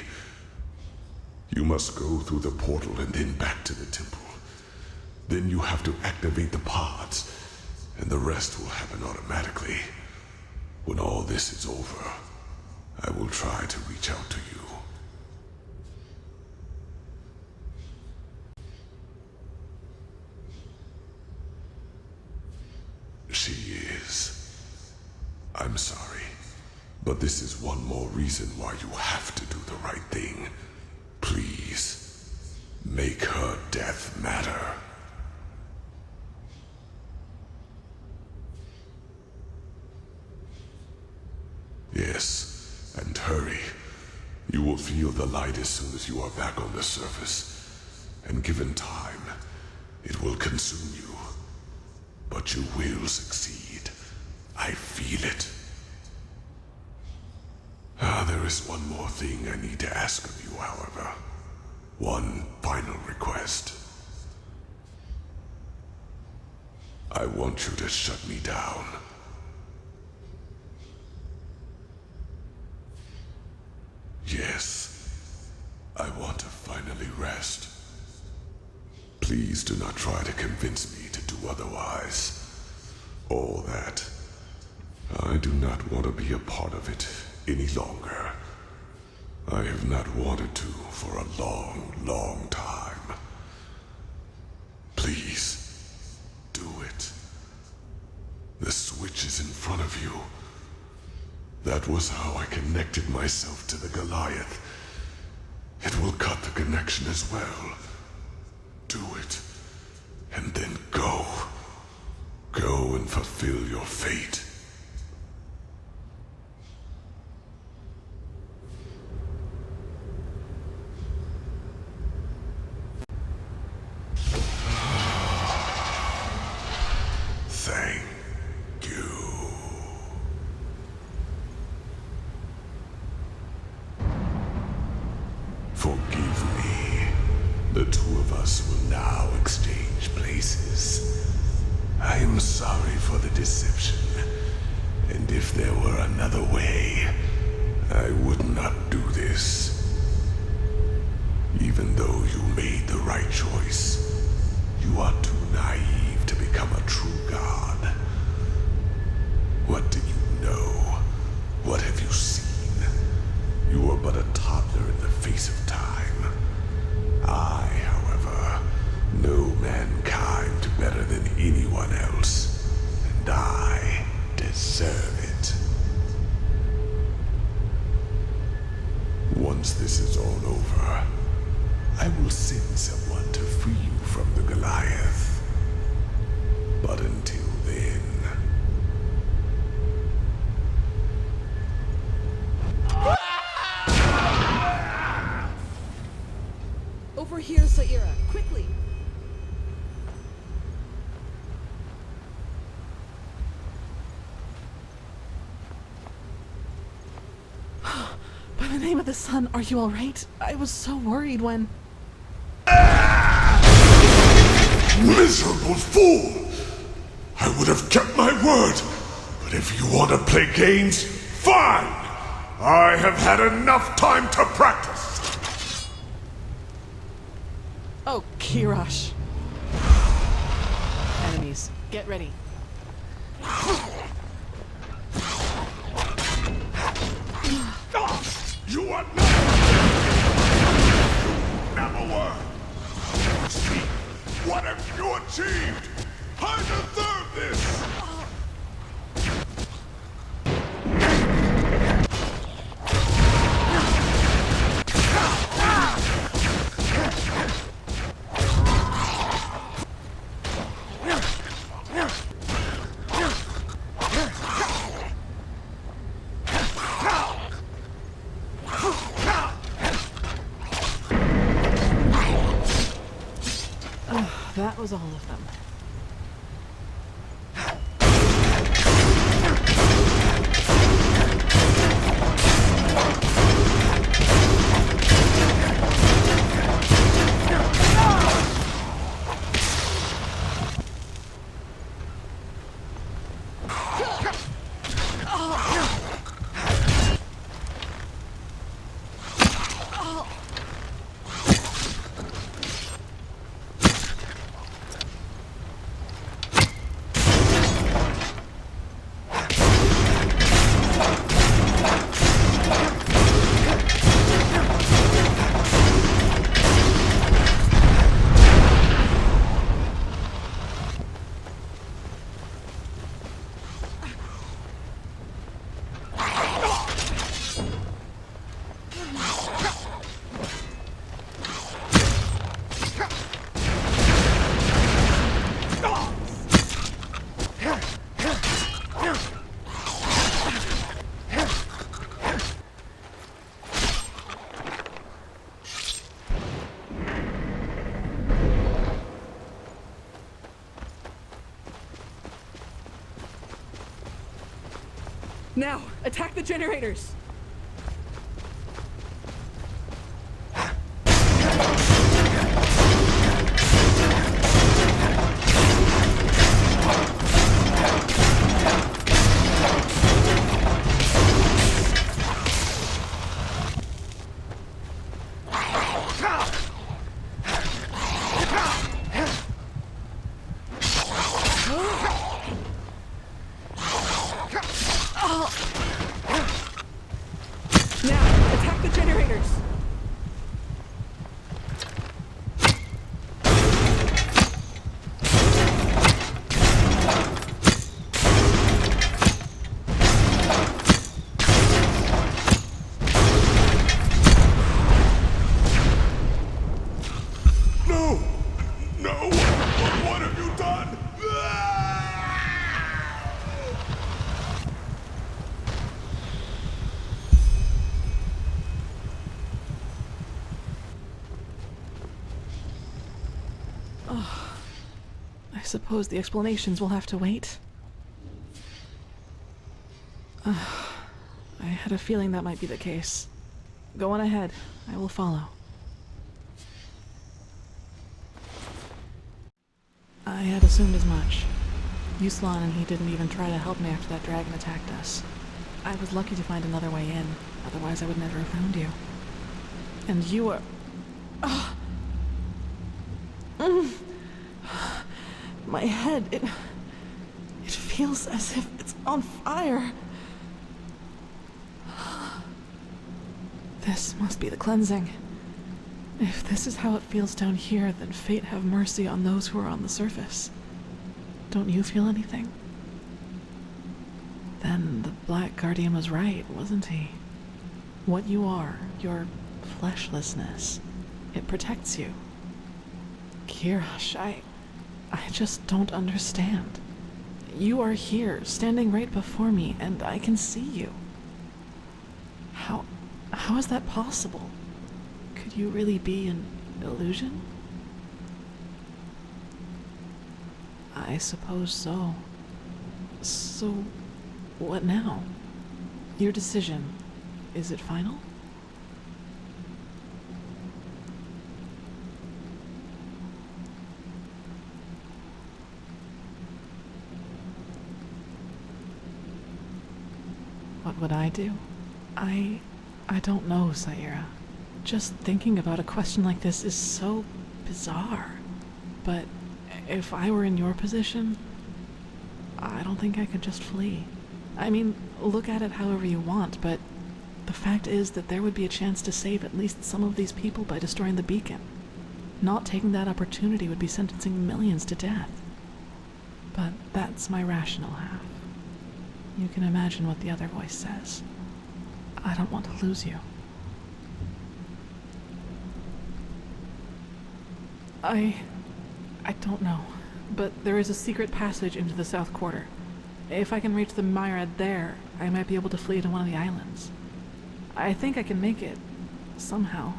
You must go through the portal and then back to the temple. Then you have to activate the pods, and the rest will happen automatically. When all this is over, I will try to reach out to you. She is. I'm sorry, but this is one more reason why you have to do the right thing. Please, make her death matter. Yes, and hurry. You will feel the light as soon as you are back on the surface. And given time, it will consume you. But you will succeed. I feel it. There is one more thing I need to ask of you, however. One final request. I want you to shut me down. Yes, I want to finally rest. Please do not try to convince me to do otherwise. All that. I do not want to be a part of it any longer. I have not wanted to for a long, long time. Please, do it. The switch is in front of you. That was how I connected myself to the Goliath. It will cut the connection as well. Do it, and then go. Go and fulfill your fate. Thank you. Forgive me. The two of us will now exchange places. I am sorry for the deception, and if there were another way, I would not do this. Even though you made the right choice, you are too naive to become a true god. What do you know? What have you seen? You are but a toddler in the face of time. I, however, know mankind better than anyone else, and I deserve it. Once this is all over, I will send someone to free you from the Goliath. But until then... Over here, Saira, quickly! By the name of the sun, are you alright? I was so worried when... Miserable fool! I would have kept my word, but if you want to play games, fine! I have had enough time to practice! Oh, Kirash. Enemies, get ready. You are not... Never were! See, what have you achieved? I deserve this! That was all of them. Now, attack the generators! Now, attack the generators! No! No! What have you done? I suppose the explanations will have to wait. I had a feeling that might be the case. Go on ahead. I will follow. I had assumed as much. Yuslan and he didn't even try to help me after that dragon attacked us. I was lucky to find another way in, otherwise I would never have found you. And you were... My head, it feels as if it's on fire. This must be the cleansing. If this is how it feels down here, then fate have mercy on those who are on the surface. Don't you feel anything? Then the Black Guardian was right, wasn't he? What you are, your fleshlessness, it protects you. Kirash, I just don't understand. You are here, standing right before me, and I can see you. How is that possible? Could you really be an illusion? I suppose so. So, what now? Your decision, is it final? What would I do? I don't know, Saira. Just thinking about a question like this is so bizarre. But if I were in your position, I don't think I could just flee. I mean, look at it however you want, but the fact is that there would be a chance to save at least some of these people by destroying the beacon. Not taking that opportunity would be sentencing millions to death. But that's my rational half. You can imagine what the other voice says. I don't want to lose you. I don't know, but there is a secret passage into the South Quarter. If I can reach the Myrad there, I might be able to flee to one of the islands. I think I can make it, somehow.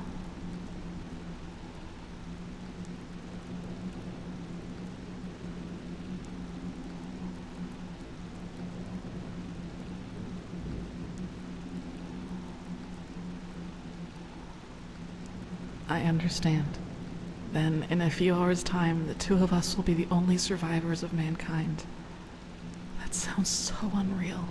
I understand. Then, in a few hours' time, the two of us will be the only survivors of mankind. That sounds so unreal.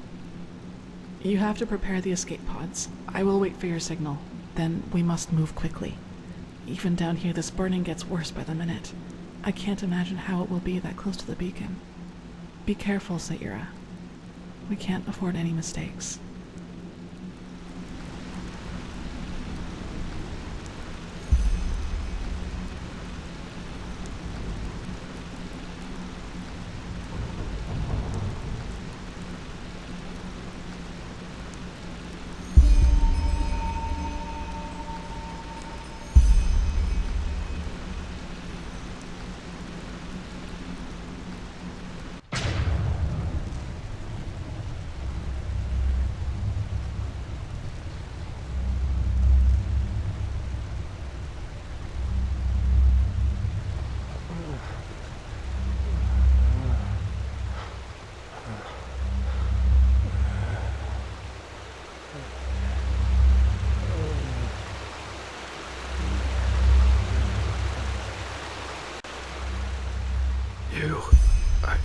You have to prepare the escape pods. I will wait for your signal. Then we must move quickly. Even down here, this burning gets worse by the minute. I can't imagine how it will be that close to the beacon. Be careful, Saira. We can't afford any mistakes. You... I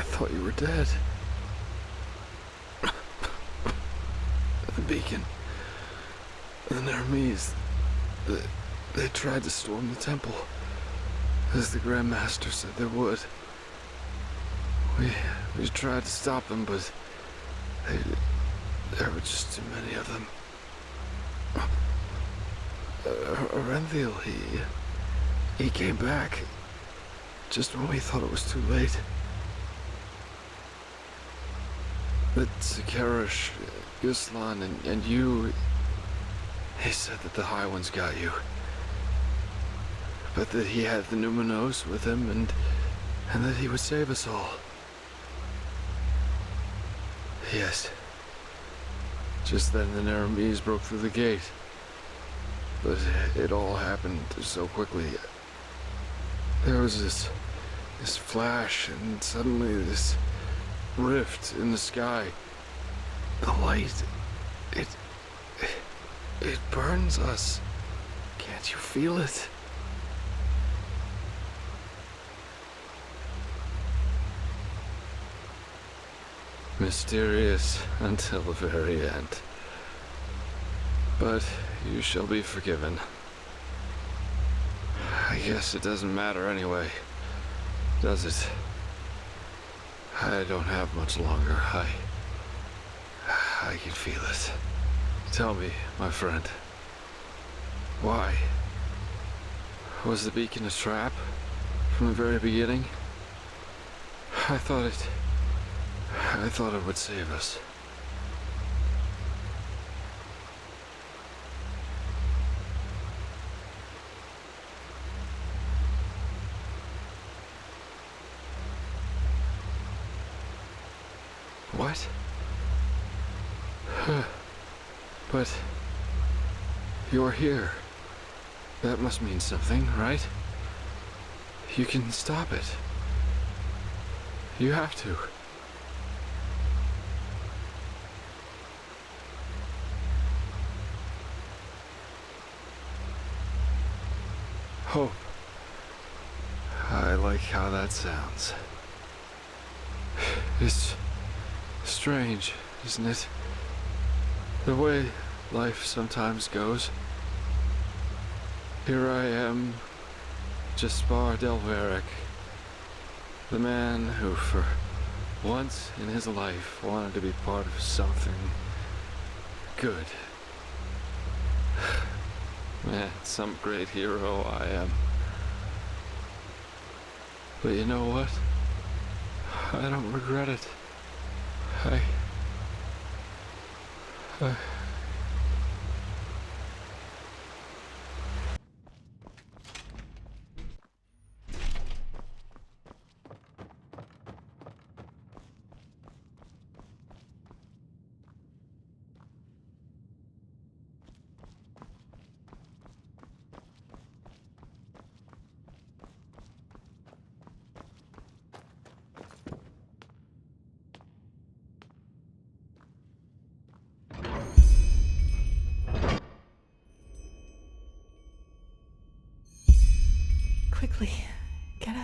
thought you were dead. The beacon... The Nermese... They tried to storm the temple, as the Grand Master said they would. We tried to stop them, but there were just too many of them. Enderal, he came back, just when we thought it was too late. But Sakarish, Guslan, and you, he said that the High Ones got you. But that he had the Numinos with him, and that he would save us all. Yes. Just then the Nermese broke through the gate. But it all happened so quickly. There was this flash, and suddenly this rift in the sky. The light, it burns us. Can't you feel it? Mysterious until the very end. But you shall be forgiven. I guess it doesn't matter anyway, does it? I don't have much longer. I can feel it. Tell me, my friend, why? Was the beacon a trap from the very beginning? I thought it would save us. What? But you're here. That must mean something, right? You can stop it. You have to. Hope. I like how that sounds. It's strange, isn't it? The way life sometimes goes. Here I am, Jaspar Delveric, the man who for once in his life wanted to be part of something good. Man, some great hero I am. But you know what? I don't regret it. I Quickly, get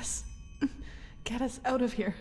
us out of here.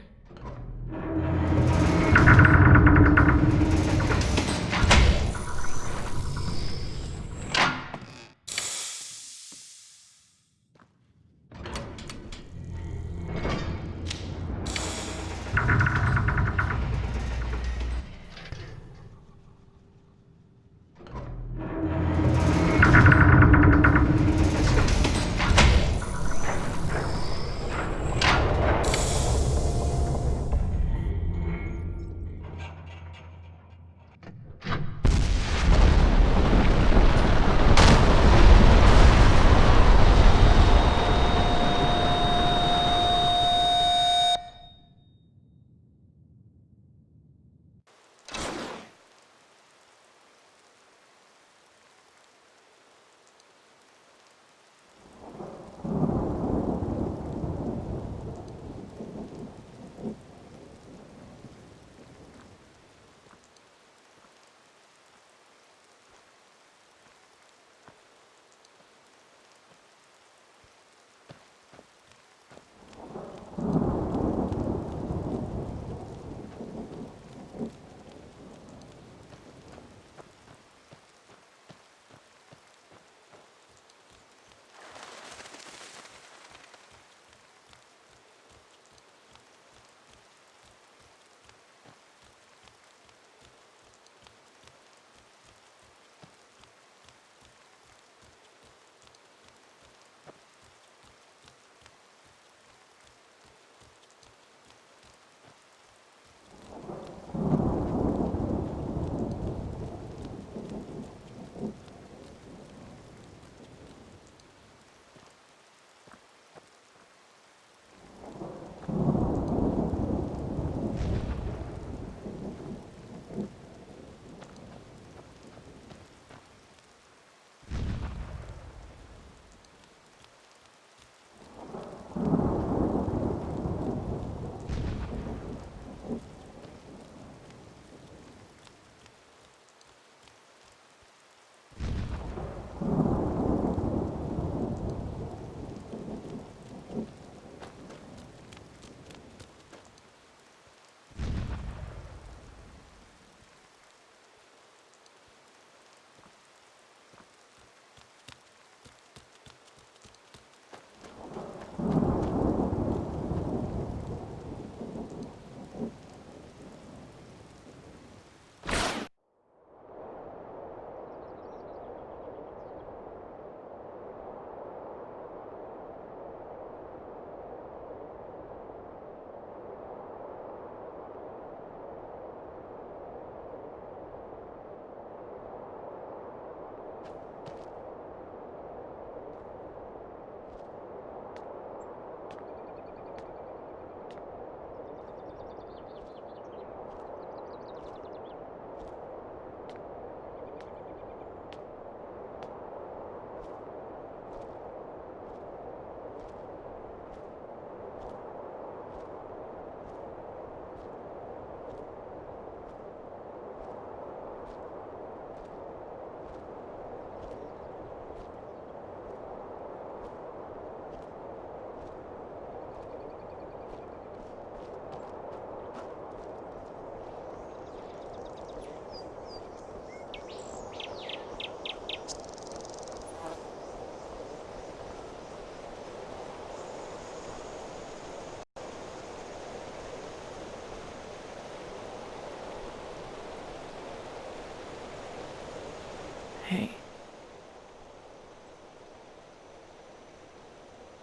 okay?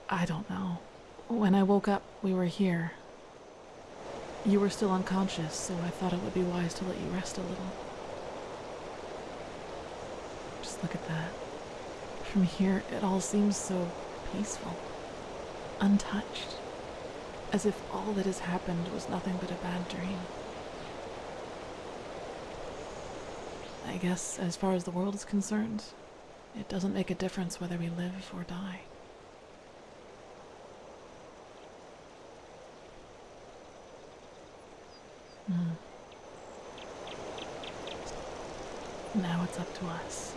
I don't know. When I woke up, we were here. You were still unconscious, so I thought it would be wise to let you rest a little. Just look at that. From here, it all seems so peaceful, untouched, as if all that has happened was nothing but a bad dream. I guess, as far as the world is concerned, it doesn't make a difference whether we live or die. Now it's up to us.